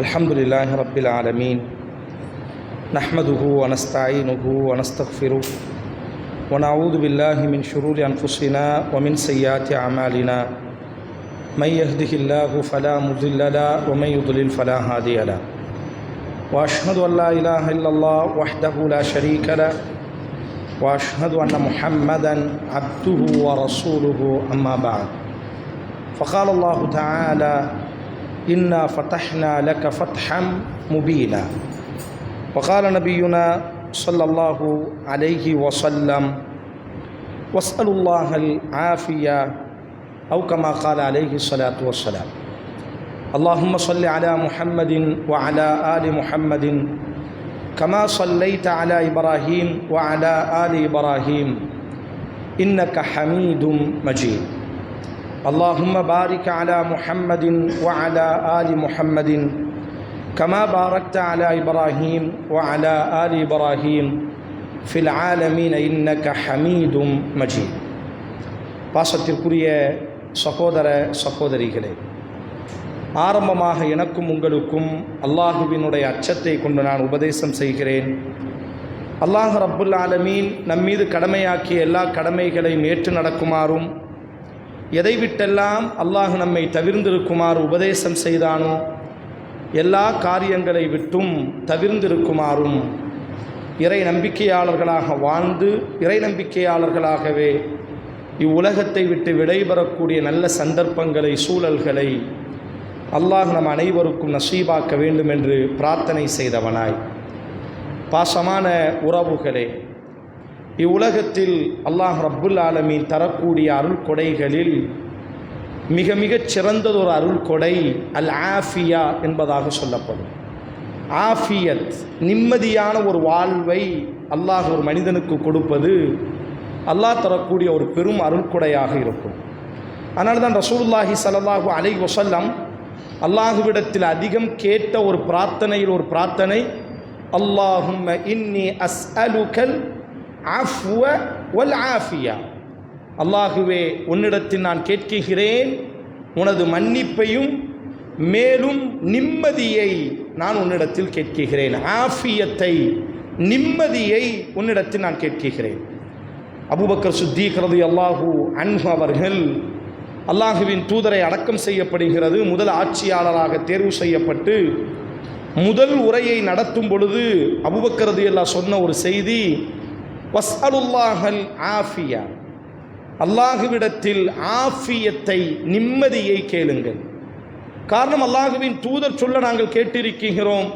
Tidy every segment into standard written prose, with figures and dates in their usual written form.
அல்ஹம்துலில்லாஹி ரப்பில் ஆலமீன் நஹ்மதுஹு வ நஸ்தஈனுஹு வ நஸ்தக்ஃபிருஹு வ நஊது பில்லாஹி மின் ஷுரூரி அன்ஃபுஸினா வ மின் ஸய்யிஆத்தி அமாலினா மை யஹ்திஹில்லாஹு ஃபலா முதில்ல லஹு வ மை யுத்லில் ஃபலா ஹாதிய லஹு வ அஷ்ஹது அன் லா இலாஹா இல்லல்லாஹ் வஹ்தஹு லா ஷரீக லஹு வ அஷ்ஹது அன்ன முஹம்மதன் அப்துஹு வ ரசூலுஹு அம்மா பஅத். فقال الله تعالى إنا فتحنا لك فتحا مبينا. وقال نبينا صلى الله عليه وسلم واسأل الله العافية أو كما قال عليه الصلاة والسلام. اللهم صل على محمد وعلى آل محمد كما صليت على إبراهيم وعلى آل إبراهيم إنك حميد مجيد. اللهم بارك على محمد وعلى آل محمد كما باركت على إبراهيم وعلى آل إبراهيم في العالمين إنك حميد مجيد. பாசத்திற்குரிய சகோதர சகோதரிகளே, ஆரம்பமாக எனக்கும் உங்களுக்கும் அல்லாஹுவினுடைய அச்சத்தை கொண்டு நான் உபதேசம் செய்கிறேன். அல்லாஹ் ரப்புல் ஆலமீன் நம்மீது கடமையாக்கிய எல்லா கடமைகளையும் ஏற்று நடக்குமாறும், எதை விட்டெல்லாம் அல்லாஹ் நம்மை தவிர்ந்திருக்குமாறு உபதேசம் செய்தானோ எல்லா காரியங்களை விட்டும் தவிர்ந்திருக்குமாறும், இறை நம்பிக்கையாளர்களாக வாழ்ந்து இறை நம்பிக்கையாளர்களாகவே இவ்வுலகத்தை விட்டு விடைபெறக்கூடிய நல்ல சந்தர்ப்பங்களை சூழல்களை அல்லாஹ் நம் அனைவருக்கும் நசீபாக்க வேண்டும் என்று பிரார்த்தனை செய்தவனாய், பாசமான உறவுகளே, இவ்வுலகத்தில் அல்லாஹ் ரப்புல் ஆலமீன் தரக்கூடிய அருள் கொடைகளில் மிக மிகச் சிறந்ததொரு அருள் கொடை அல் ஆஃபியா என்பதாக சொல்லப்படும். ஆஃபியத், நிம்மதியான ஒரு வாழ்வை அல்லாஹ் ஒரு மனிதனுக்கு கொடுப்பது அல்லாஹ் தரக்கூடிய ஒரு பெரும் அருள் கொடையாக இருக்கும். அதனால தான் ரசூலுல்லாஹி ஸல்லல்லாஹு அலைஹி வஸல்லம் அல்லாஹுவிடத்தில் அதிகம் கேட்ட ஒரு பிரார்த்தனையில் ஒரு பிரார்த்தனை, அல்லாஹும்ம இன்னி அஸ்அலுகல் அஃப்வ வல் ஆஃபியா. அல்லாஹுவே, உன்னிடத்தில் நான் கேட்கிறேன் உனது மன்னிப்பையும் மேலும் நிம்மதியை நான் உன்னிடத்தில் கேட்கிறேன். ஆஃபியத்தை, நிம்மதியை உன்னிடத்தில் நான் கேட்கிறேன். அபூபக்கர் சித்தீக் ரலியல்லாஹு அன்ஹு அவர்கள் அல்லாஹுவின் தூதரை அடக்கம் செய்யப்படுகிறது. முதல் ஆட்சியாளராக தேர்வு செய்யப்பட்டு முதல் உரையை நடத்தும் பொழுது அபூபக்கர் ரலியல்லாஹு சொன்ன ஒரு செய்தி, வஸ்அலுல்லாஹல் ஆஃபியா, அல்லாஹுவிடத்தில் ஆஃபியத்தை, நிம்மதியை கேளுங்கள். காரணம், அல்லாஹுவின் தூதர் சொல்ல நாங்கள் கேட்டிருக்கிறோம்,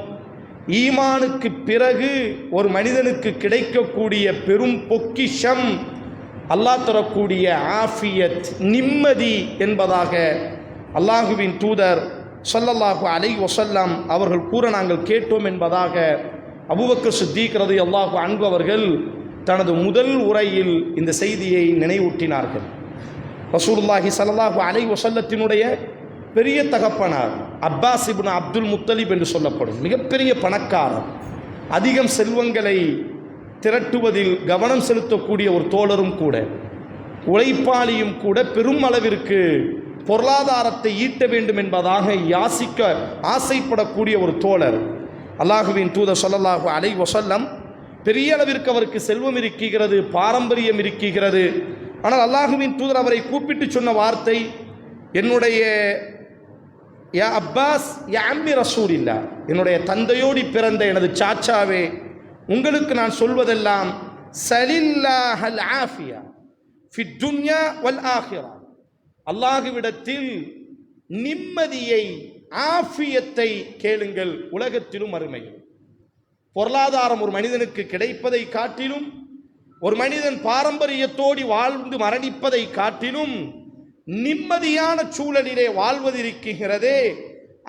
ஈமானுக்கு பிறகு ஒரு மனிதனுக்கு கிடைக்கக்கூடிய பெரும் பொக்கிஷம் அல்லாஹ் தரக்கூடிய ஆஃபியத், நிம்மதி என்பதாக அல்லாஹுவின் தூதர் ஸல்லல்லாஹு அலைஹி வஸல்லம் அவர்கள் கூற நாங்கள் கேட்டோம் என்பதாக அபூபக்கர் சித்தீக் ரலியல்லாஹு அன்ஹு அவர்கள் தனது முதல் உரையில் இந்த செய்தியை நினைவூட்டினார்கள். ரசூலுல்லாஹி ஸல்லல்லாஹு அலைஹி வஸல்லத்தினுடைய பெரிய தகப்பனார் அப்பாஸ் இப்னு அப்துல் முத்தலிப் என்று சொல்லப்படும் மிகப்பெரிய பணக்காரர், அதிகம் செல்வங்களை திரட்டுவதில் கவனம் செலுத்தக்கூடிய ஒரு தோழரும் கூட, உழைப்பாளியும் கூட, பெரும் அளவிற்கு பொருளாதாரத்தை ஈட்ட வேண்டும் என்பதாக ஆசைப்படக்கூடிய ஒரு தோழர். அல்லாஹுவின் தூதர் ஸல்லல்லாஹு அலைஹி வஸல்லம் பெரிய அளவிற்கு அவருக்கு செல்வம் இருக்கிறது, பாரம்பரியம் இருக்கிறது. ஆனால் அல்லாஹுவின் தூதர் அவரை கூப்பிட்டு சொன்ன வார்த்தை, என்னுடைய யா அப்பாஸ் யா அம்மி ரசூலில்லா, என்னுடைய தந்தையோடி பிறந்த எனது சாச்சாவே, உங்களுக்கு நான் சொல்வதெல்லாம் சலில்லாஹல் ஆஃபியா ஃபித் துன்யா வல் ஆஹிரா, அல்லாஹுவிடத்தில் நிம்மதியை, ஆஃபியத்தை கேளுங்கள், உலகத்திலும் மறுமையில். பொருளாதாரம் ஒரு மனிதனுக்கு கிடைப்பதை காட்டிலும், ஒரு மனிதன் பாரம்பரியத்தோடு வாழ்ந்து மரணிப்பதை காட்டிலும் நிம்மதியான சூழலிலே வாழ்வதிருக்கிறதே,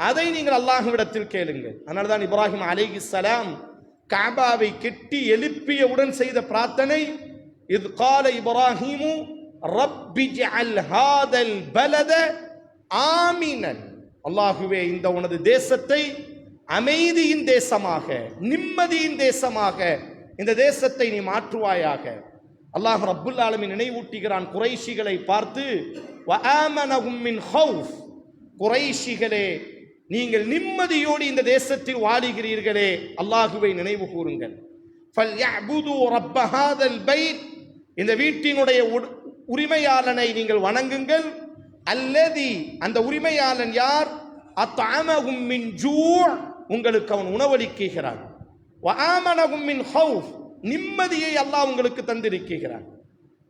அதை நீங்கள் அல்லாஹ்விடத்தில் கேளுங்கள். அதனால்தான் இப்ராஹிம் அலைஹிஸ்ஸலாம் கஅபாவை கெட்டி எழுப்பியவுடன் செய்த பிரார்த்தனை, இத் கால இப்ராஹீமு ரப்பி ஜஅல் ஹாதல் பலத ஆமினன், அல்லாஹுவே, இந்த உனது தேசத்தை அமைதியின் தேசமாக, நிம்மதியின் தேசமாக இந்த தேசத்தை நீ மாற்றுவாயாக. அல்லாஹ் ரப்புல் ஆலமீன் நினைவூட்டுகிறான் குறைஷிகளை பார்த்து, வஆமனஹும் மின் ஹௌஃப், குறைஷிகளே நீங்கள் நிம்மதியோடு இந்த தேசத்தில் வாழுகிறீர்களே, அல்லாஹுவை நினைவு கூறுங்கள். فَلْيَعْبُدُوا رَبَّ هَذَا الْبَيْتِ, இந்த வீட்டினுடைய உரிமையாளனை நீங்கள் வணங்குங்கள். அல்லதி, அந்த உரிமையாளன் யார்? அத்அமஹும் மின் ஜூ', உங்களுக்கு அவன் உணவளிக்கிறான். வஆமனஹும் மின் ஹௌஃப், நிம்மதியை அல்லாஹ் உங்களுக்கு தந்திருக்கிறான்.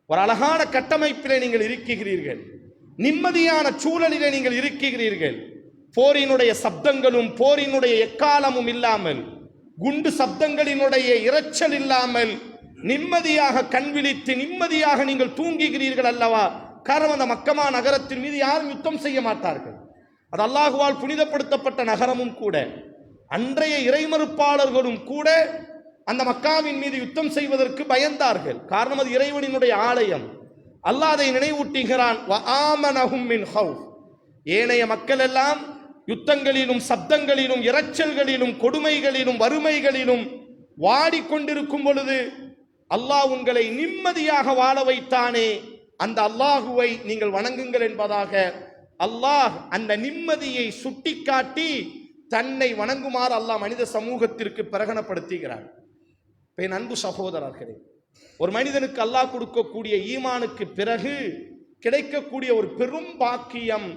ஒரு அழகான கட்டமைப்பிலே நீங்கள் இருக்கிறீர்கள், நிம்மதியான சூழலிலே நீங்கள் இருக்கிறீர்கள். போரினுடைய சப்தங்களும் போரினுடைய எக்காலமும் இல்லாமல், குண்டு சப்தங்களினுடைய இரைச்சல் இல்லாமல் நிம்மதியாக கண் விழித்து நிம்மதியாக நீங்கள் தூங்குகிறீர்கள் அல்லவா? காரணம், அந்த மக்கமா நகரத்தின் மீது யாரும் யுத்தம் செய்ய மாட்டார்கள். அது அல்லாஹுவால் புனிதப்படுத்தப்பட்ட நகரமும் கூட. அன்றைய இறைமறுப்பாளர்களும் கூட அந்த மக்காவின் மீது யுத்தம் செய்வதற்கு பயந்தார்கள். காரணம், அது இறைவனினுடைய ஆலயம். அல்லாஹ் அதை நினைவூட்டுகிறான். வஆமனஹும் மின் ஹௌஃப், ஏனைய மக்கள் எல்லாம் யுத்தங்களிலும் சப்தங்களிலும் இரைச்சல்களிலும் கொடுமைகளிலும் வறுமைகளிலும் வாடிக்கொண்டிருக்கும் பொழுது அல்லாஹ் உங்களை நிம்மதியாக வாழ வைத்தானே, அந்த அல்லாஹுவை நீங்கள் வணங்குங்கள் என்பதாக அல்லாஹ் அந்த நிம்மதியை சுட்டிக்காட்டி தன்னை வணங்குமாறு அல்லாஹ் மனித சமூகத்திற்கு பிரகடனப்படுத்துகிறார். என் அன்பு சகோதரர்களே, ஒரு மனிதனுக்கு அல்லாஹ் கொடுக்கக்கூடிய ஈமானுக்கு பிறகு கிடைக்கக்கூடிய ஒரு பெரும் பாக்கியம்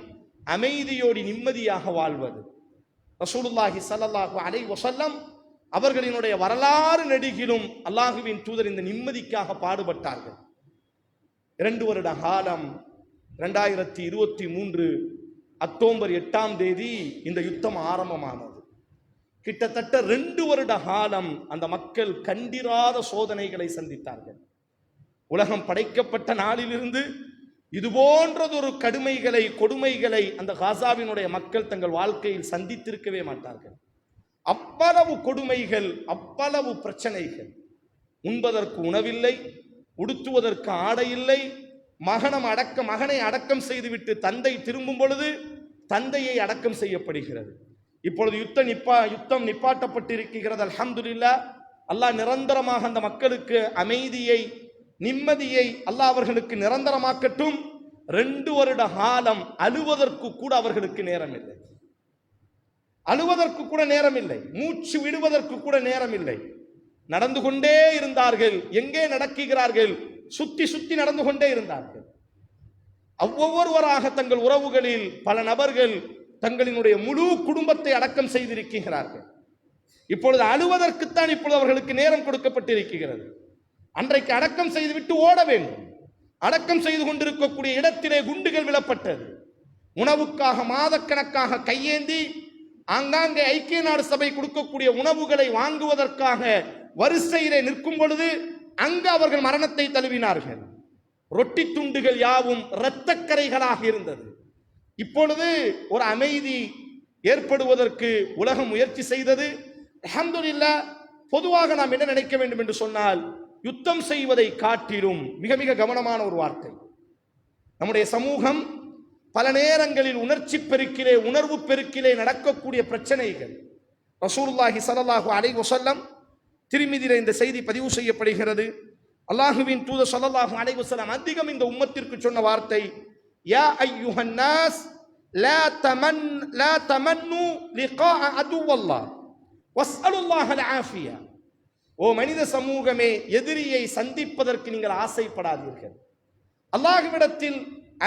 அமைதியோடு நிம்மதியாக வாழ்வது. ரசூலுல்லாஹி ஸல்லல்லாஹு அலைஹி வஸல்லம் அவர்களினுடைய வரலாறு நெடுகிலும் அல்லாஹுவின் தூதர் இந்த நிம்மதிக்காக பாடுபட்டார்கள். 2 வருட காலம் 2023 அக்டோபர் 8ஆம் தேதி இந்த யுத்தம் ஆரம்பமானது. கிட்டத்தட்ட 2 வருட காலம் அந்த மக்கள் கண்டிராத சோதனைகளை சந்தித்தார்கள். உலகம் படைக்கப்பட்ட நாளிலிருந்து இது போன்றதொரு கடுமைகளை கொடுமைகளை அந்த காசாவினுடைய மக்கள் தங்கள் வாழ்க்கையில் சந்தித்திருக்கவே மாட்டார்கள். அவ்வளவு கொடுமைகள், அவ்வளவு பிரச்சனைகள். உண்பதற்கு உணவில்லை, உடுத்துவதற்கு ஆடை இல்லை. மகனை அடக்கம் செய்துவிட்டு தந்தை திரும்பும் பொழுது தந்தையை அடக்கம் செய்யப்படுகிறது. இப்பொழுது யுத்தம் நிப்பாட்டப்பட்டிருக்கிறது. அல்ஹம்துலில்லாஹ். அல்லாஹ் நிரந்தரமாக அந்த மக்களுக்கு அமைதியை நிம்மதியை அல்லாஹ் அவர்களுக்கு நிரந்தரமாக்கட்டும். 2 வருட காலம் அழுவதற்கு கூட அவர்களுக்கு நேரம் இல்லை, அழுவதற்கு கூட நேரம் இல்லை, மூச்சு விடுவதற்கு கூட நேரம் இல்லை. நடந்து கொண்டே இருந்தார்கள். எங்கே நடக்கிறார்கள்? சுத்தி சுத்தி நடந்து கொண்டே இருந்தார்கள். ஒவ்வொருவராக தங்கள் உறவுகளில் பல நபர்கள் தங்களினுடைய முழு குடும்பத்தை அடக்கம் செய்திருக்கிறார்கள். இப்பொழுது அழுவதற்குத்தான் இப்பொழுது அவர்களுக்கு நேரம் கொடுக்கப்பட்டிருக்கிறது. அன்றைக்கு அடக்கம் செய்துவிட்டு ஓட வேண்டும். அடக்கம் செய்து கொண்டிருக்கக்கூடிய இடத்திலே குண்டுகள் விழப்பட்டது. உணவுக்காக மாதக்கணக்காக கையேந்தி ஆங்காங்கே ஐக்கிய நாடு சபை கொடுக்கக்கூடிய உணவுகளை வாங்குவதற்காக வரிசையிலே நிற்கும் பொழுது அங்கு அவர்கள் மரணத்தை தழுவினார்கள். ரொட்டி துண்டுகள் யாவும் இரத்தக்கரைகளாக இருந்தது. இப்பொழுது ஒரு அமைதி ஏற்படுவதற்கு உலகம் முயற்சி செய்தது. அல்ஹம்துலில்லாஹ். பொதுவாக நாம் என்ன நினைக்க வேண்டும் என்று சொன்னால், யுத்தம் செய்வதை காட்டிலும் மிக மிக கவனமான ஒரு வார்த்தை. நம்முடைய சமூகம் பல நேரங்களில் உணர்ச்சி பெருக்கிலே உணர்வு பெருக்கிலே நடக்கக்கூடிய பிரச்சனைகள். ரசூலுல்லாஹி ஸல்லல்லாஹு அலைஹி வஸல்லம் திருமிதியிலே இந்த செய்தி பதிவு செய்யப்படுகிறது. அல்லாஹுவின் தூதர் ஸல்லல்லாஹு அலைஹி வஸல்லம் அதிகம் இந்த உம்மத்திற்கு சொன்ன வார்த்தை, யா அய்யுஹன் நாஸ் லா தமன்னு லிகாஅ அதுவல்லாஹ் வஸ்அலுல்லாஹல் ஆஃபியா. ஓ மனித சமூகமே, எதிரியை சந்திப்பதற்கு நீங்கள் ஆசைப்படாதீர்கள், அல்லாஹ்விடத்தில்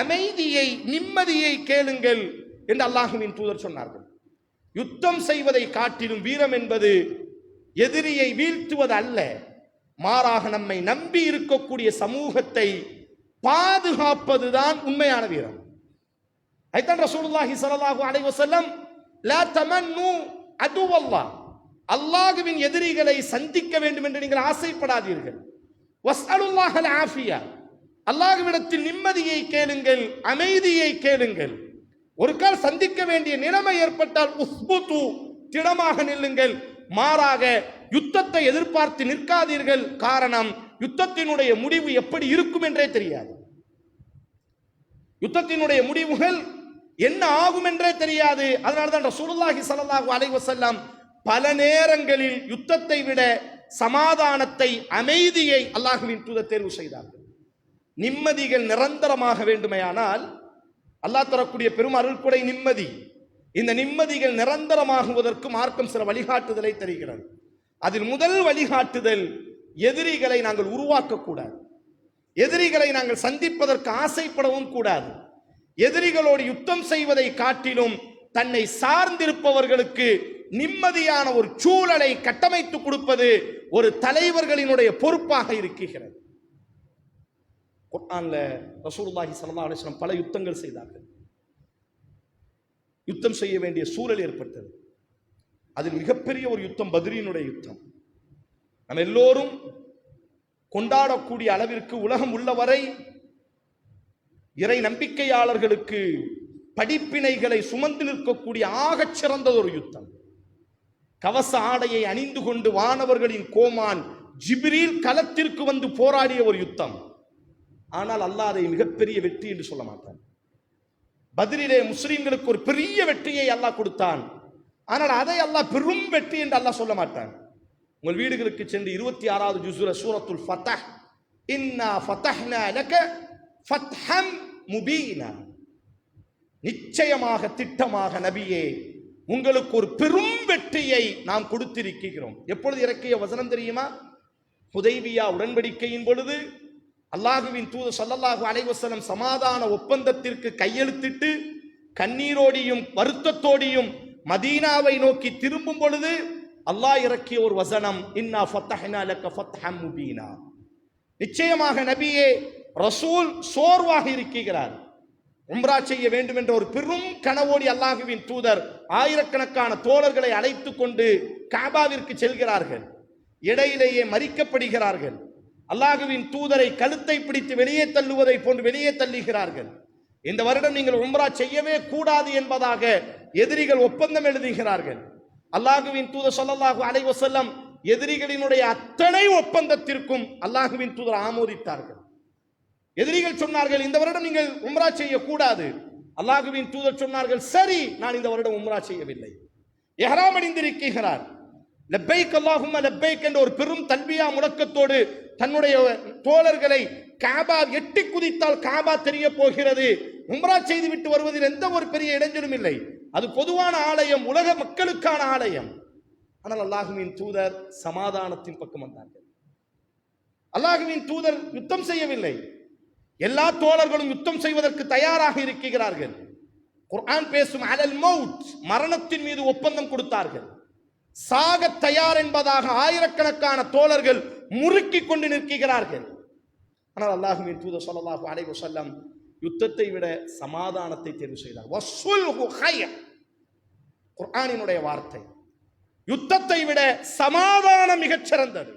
அமைதியை நிம்மதியை கேளுங்கள் என்று அல்லாஹுவின் தூதர் சொன்னார்கள். யுத்தம் செய்வதை காட்டிலும் வீரம் என்பது எதிரியை வீழ்த்துவது அல்ல, மாறாக நம்மை நம்பி இருக்கக்கூடிய சமூகத்தை பாதுகாப்பதுதான் உண்மையான வீரம். ஐதான் ரசூலுல்லாஹி ஸல்லல்லாஹு அலைஹி வஸல்லம் லா தமன்னு அதுவல்லாஹ், அல்லாஹ்வின் எதிரிகளை சந்திக்க வேண்டும் என்று நீங்கள் ஆசைப்படாதீர்கள். வஸ்அலுல்லாஹல் ஆஃபியா, அல்லாஹ்விடத்தில் நிம்மதியை கேளுங்கள், அமைதியை கேளுங்கள். ஒரு கால் சந்திக்க வேண்டிய நிலைமை ஏற்பட்டால் உஸ்புது, திடமாக நில்லுங்கள். மாறாக யுத்தத்தை எதிர்பார்த்து நிற்காதீர்கள். காரணம், யுத்தத்தினுடைய முடிவு எப்படி இருக்கும் என்றே தெரியாது. யுத்தத்தினுடைய முடிவுகள் என்ன ஆகும் என்றே தெரியாது. அதனால்தான் ரசூலுல்லாஹி ஸல்லல்லாஹு அலைஹி வஸல்லம் பல நேரங்களில் யுத்தத்தை விட சமாதானத்தை, அமைதியை அல்லாஹ்வின் தூதர் தேர்வு செய்தார்கள். நிம்மதிகள் நிரந்தரமாக வேண்டுமையானால் அல்லாஹ் தரக்கூடிய பெரும் அருள்கொடை நிம்மதி. இந்த நிம்மதிகள் நிரந்தரமாகுவதற்கு மார்க்கம் சில வழிகாட்டுதலை தருகிறது. அதில் முதல் வழிகாட்டுதல், எதிரிகளை நாங்கள் உருவாக்கக்கூடாது, எதிரிகளை நாங்கள் சந்திப்பதற்கு ஆசைப்படவும் கூடாது. எதிரிகளோடு யுத்தம் செய்வதை காட்டிலும் தன்னை சார்ந்திருப்பவர்களுக்கு நிம்மதியான ஒரு சூழலை கட்டமைத்து கொடுப்பது ஒரு தலைவர்களினுடைய பொறுப்பாக இருக்கிறது. குர்ஆன்ல ரசூலுல்லாஹி ஸல்லல்லாஹு அலைஹி வஸல்லம் பல யுத்தங்கள் செய்தார்கள். யுத்தம் செய்ய வேண்டிய சூழல் ஏற்பட்டது. அதில் மிகப்பெரிய ஒரு யுத்தம் பத்ரினுடைய யுத்தம். நம்ம எல்லோரும் கொண்டாடக்கூடிய அளவிற்கு உலகம் உள்ளவரை இறை நம்பிக்கையாளர்களுக்கு படிப்பினைகளை சுமந்து நிற்கக்கூடிய ஆகச் சிறந்த ஒரு யுத்தம். கவச ஆடையை அணிந்து கொண்டு வானவர்களின் கோமான் ஜிப்ரீல் களத்திற்கு வந்து போராடிய ஒரு யுத்தம். ஆனால் அல்லாஹ் அதை மிகப்பெரிய வெற்றி என்று சொல்ல மாட்டான். பத்ரிலே முஸ்லிம்களுக்கு ஒரு பெரிய வெற்றியை அல்லாஹ் கொடுத்தான். ஆனால் அதை அல்லாஹ் பெரும் வெற்றி என்று அல்லாஹ் சொல்ல மாட்டான். உங்கள் வீடுகளுக்கு சென்று 26வது ஜுஸ்ல சூரத்துல் ஃபத்ஹ், இன்னா ஃபதஹ்னா லக ஃபத்ஹம் முபீனா, நிச்சயமாக திட்டமாக நபியே உங்களுக்கு ஒரு பெரும் வெற்றியை நாம் கொடுத்திருக்கிறோம். எப்பொழுது இறக்கிய வசனம் தெரியுமா? ஹுதைபியா உடன்படிக்கையின் பொழுது அல்லாஹுவின் தூதர் ஸல்லல்லாஹு அலைஹி வஸல்லம் சமாதான ஒப்பந்தத்திற்கு கையெழுத்திட்டு கண்ணீரோடியும் வருத்தத்தோடியும் மதீனாவை நோக்கி திரும்பும் பொழுது அல்லாஹ் இறக்கிய ஒரு வசனம், இன்னா ஃபத்தஹ்னா லக ஃபத்ஹம் முபீனா, நிச்சயமாக நபியே ரசூல் சோர்வாக இருக்கிறார், உம்ரா செய்ய வேண்டும் என்ற ஒரு பெரும் கனவோடி அல்லாஹுவின் தூதர் ஆயிரக்கணக்கான தோழர்களை அழைத்துக் கொண்டு காபாவிற்கு செல்கிறார்கள். இடையிலேயே மறிக்கப்படுகிறார்கள். அல்லாஹுவின் தூதரை கழுத்தை பிடித்து வெளியே தள்ளுவதை போன்று வெளியே தள்ளுகிறார்கள். இந்த வருடம் நீங்கள் உம்ரா செய்யவே கூடாது என்பதாக எதிரிகள் ஒப்பந்தம் எழுதுகிறார்கள். அல்லாஹுவின் தூதர் ஸல்லல்லாஹு அலைஹி வஸல்லம் எதிரிகளினுடைய அத்தனை ஒப்பந்தத்திற்கும் அல்லாஹுவின் தூதர் ஆமோதித்தார்கள். எதிரிகள் சொன்னார்கள், இந்த வருடம் நீங்கள் உம்ரா செய்ய கூடாது. அல்லாஹுவின் தூதர் சொன்னார்கள், சரி, நான் இந்த வருடம் உம்ரா செய்யவில்லை. இஹ்ராம் அணிந்திருக்கிறார். லப்பைக் அல்லாஹும்ம லப்பைக் என்ற ஒரு பெரும் தல்பியா முழக்கத்தோடு தன்னுடைய தோழர்களை காபா எட்டி குதித்தால் காபா தெரிய போகிறது, உம்ரா செய்து விட்டு வருவதில் எந்த ஒரு பெரிய இடைஞ்சலும் இல்லை, அது பொதுவான ஆலயம், உலக மக்களுக்கான ஆலயம். ஆனால் அல்லாஹுவின் தூதர் சமாதானத்தின் பக்கம் வந்தார்கள். அல்லாஹுவின் தூதர் யுத்தம் செய்யவில்லை. எல்லா தோழர்களும் யுத்தம் செய்வதற்கு தயாராக இருக்கிறார்கள். குர்ஆன் பேசும் அலல் மௌத், மரணத்தின் மீது ஒப்பந்தம் கொடுத்தார்கள். சாக தயார் என்பதாக ஆயிரக்கணக்கான தோழர்கள் முறுக்கி கொண்டு நிற்கிறார்கள். ஆனால் அல்லாஹுவின் தூதர் ஸல்லல்லாஹு அலைஹி வஸல்லம் யுத்தத்தை விட சமாதானத்தை தேர்வு செய்தார். வஸ்ஸுல்ஹு கைர், குர்ஆனினுடைய வார்த்தை. யுத்தத்தை விட சமாதானம் மிகச் சிறந்தது.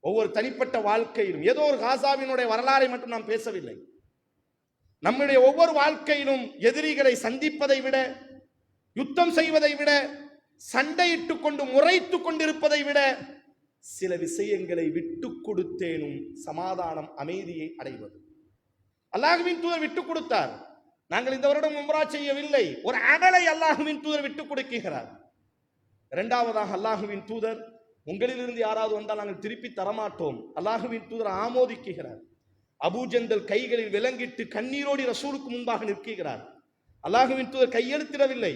ஒவ்வொரு தனிப்பட்ட வாழ்க்கையிலும் ஏதோ ஒரு காசாவினுடைய வரலாறை மட்டும் நாம் பேசவில்லை. நம்முடைய ஒவ்வொரு வாழ்க்கையிலும் எதிரிகளை சந்திப்பதை விட, யுத்தம் செய்வதை விட, சண்டையிட்டுக் கொண்டு முறைத்துக் கொண்டிருப்பதை விட சில விஷயங்களை விட்டு கொடுத்தேனும் சமாதானம், அமைதியை அடைவது. அல்லாஹுவின் தூதர் விட்டுக் கொடுத்தார். நாங்கள் இந்த வருடம் உம்ரா செய்யவில்லை, ஒரு அமலை அல்லாஹுவின் தூதர் விட்டுக் கொடுக்கிறார். இரண்டாவதாக அல்லாஹுவின் தூதர், உங்களிலிருந்து யாராவது வந்தால் நாங்கள் திருப்பி தரமாட்டோம். அல்லாஹுவின் தூதர் ஆமோதிக்கிறார். அபூஜந்தல் கைகளில் விலங்கிட்டு கண்ணீரோடி ரசூலுக்கு முன்பாக நிற்கிறார். அல்லாஹுவின் தூதர் கையெழுத்திடவில்லை.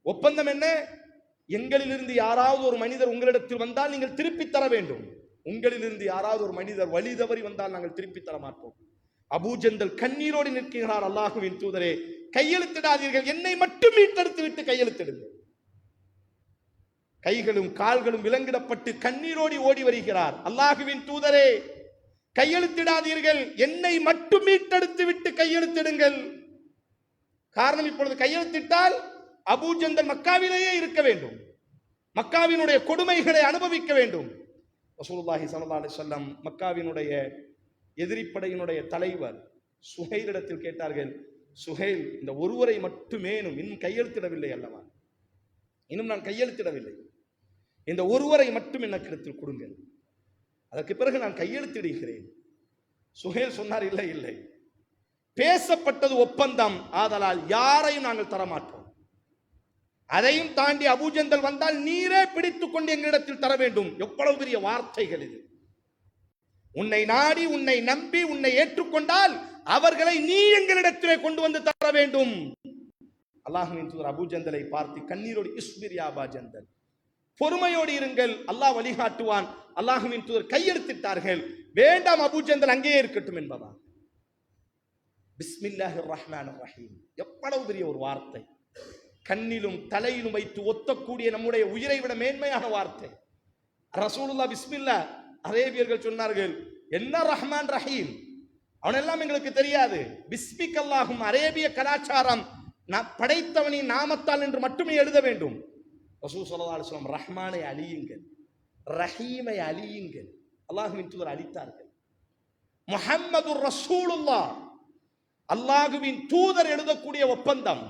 ஒப்பந்தம் என்ன? எங்களிலிருந்து யாராவது ஒரு மனிதர் உங்களிடத்தில் வந்தால் நீங்கள் திருப்பி தர வேண்டும். உங்களிலிருந்து யாராவது ஒரு மனிதர் வழி தவறி வந்தால் நாங்கள் திருப்பி தர மாட்டோம். அபூஜந்தல் கண்ணீரோடு நிற்கிறார். அல்லாஹுவின் தூதரே, கையெழுத்திடாதீர்கள், என்னை மட்டும் மீட்டெடுத்து விட்டு கையெழுத்திடுங்கள். கைகளும் கால்களும் விலங்கிடப்பட்டு கண்ணீரோடி ஓடி வருகிறார். அல்லாஹுவின் தூதரே, கையெழுத்திடாதீர்கள், என்னை மட்டும் மீட்டெடுத்து விட்டு கையெழுத்திடுங்கள். காரணம், இப்பொழுது கையெழுத்திட்டால் அபூஜந்தல் மக்காவிலேயே இருக்க வேண்டும், மக்காவினுடைய கொடுமைகளை அனுபவிக்க வேண்டும். ரசூலுல்லாஹி ஸல்லல்லாஹு அலைஹி வஸல்லம் மக்காவினுடைய எதிரிப்படையினுடைய தலைவர் சுஹைலிடத்தில் கேட்டார்கள், சுஹைல், இந்த ஒருவரை மட்டுமேனும், இன்னும் கையெழுத்திடவில்லை அல்லவா, இன்னும் நான் கையெழுத்திடவில்லை, இந்த ஒருவரை மட்டும் எனக்கிடத்தில் கொடுங்கள், அதற்கு பிறகு நான் கையெழுத்திடுகிறேன். சுஹைல் சொன்னார், இல்லை இல்லை, பேசப்பட்டது ஒப்பந்தம், ஆதலால் யாரையும் நாங்கள் தரமாட்டோம். அதையும் தாண்டி அபூஜந்தல் வந்தால் நீரே பிடித்துக் கொண்டு எங்களிடத்தில் தர வேண்டும். எவ்வளவு பெரிய வார்த்தைகள் இது! உன்னை நாடி, உன்னை நம்பி, உன்னை ஏற்றுக்கொண்டால் அவர்களை நீ எங்களிடத்திலே கொண்டு வந்து தர வேண்டும். அல்லாஹ்வின் தூதர் அபூஜந்தலை பார்த்து கண்ணீரோடு இஸ்பிர் யா அபா ஜந்தல், பொறுமையோடு இருங்கள், அல்லாஹ் வழிகாட்டுவான். அல்லாஹ்வின் தூதர் கையெழுத்திட்டார்கள், வேண்டாம் அபூஜந்தல் அங்கேயே இருக்கட்டும் என்பதா. பிஸ்மில்லாஹிர் ரஹ்மானிர் ரஹீம், எவ்வளவு பெரிய ஒரு வார்த்தை! கண்ணிலும் தலையிலும் வைத்து ஒத்தக்கூடிய நம்முடைய உயிரை விட மேன்மையான வார்த்தை. ரசூலுல்லாஹ் பிஸ்மில்லா. அரேபியர்கள் சொன்னார்கள், என்ன ரஹ்மான் ரஹீம், அவனெல்லாம் எங்களுக்கு தெரியாது. பிஸ்மிக் அல்லாஹும், அரேபிய கலாச்சாரம் படைத்தவனின் நாமத்தால் என்று மட்டுமே எழுத வேண்டும். ரசூல் ஸல்லல்லாஹு அலைஹி வஸல்லம் ரஹ்மானை அழியுங்கள், ரஹீமை அழியுங்கள். அல்லாஹ்வின் தூதர் அழித்தார்கள். முஹம்மதுர் ரசூலுல்லாஹ், அல்லாஹ்வின் தூதர் எழுதக்கூடிய ஒப்பந்தம்.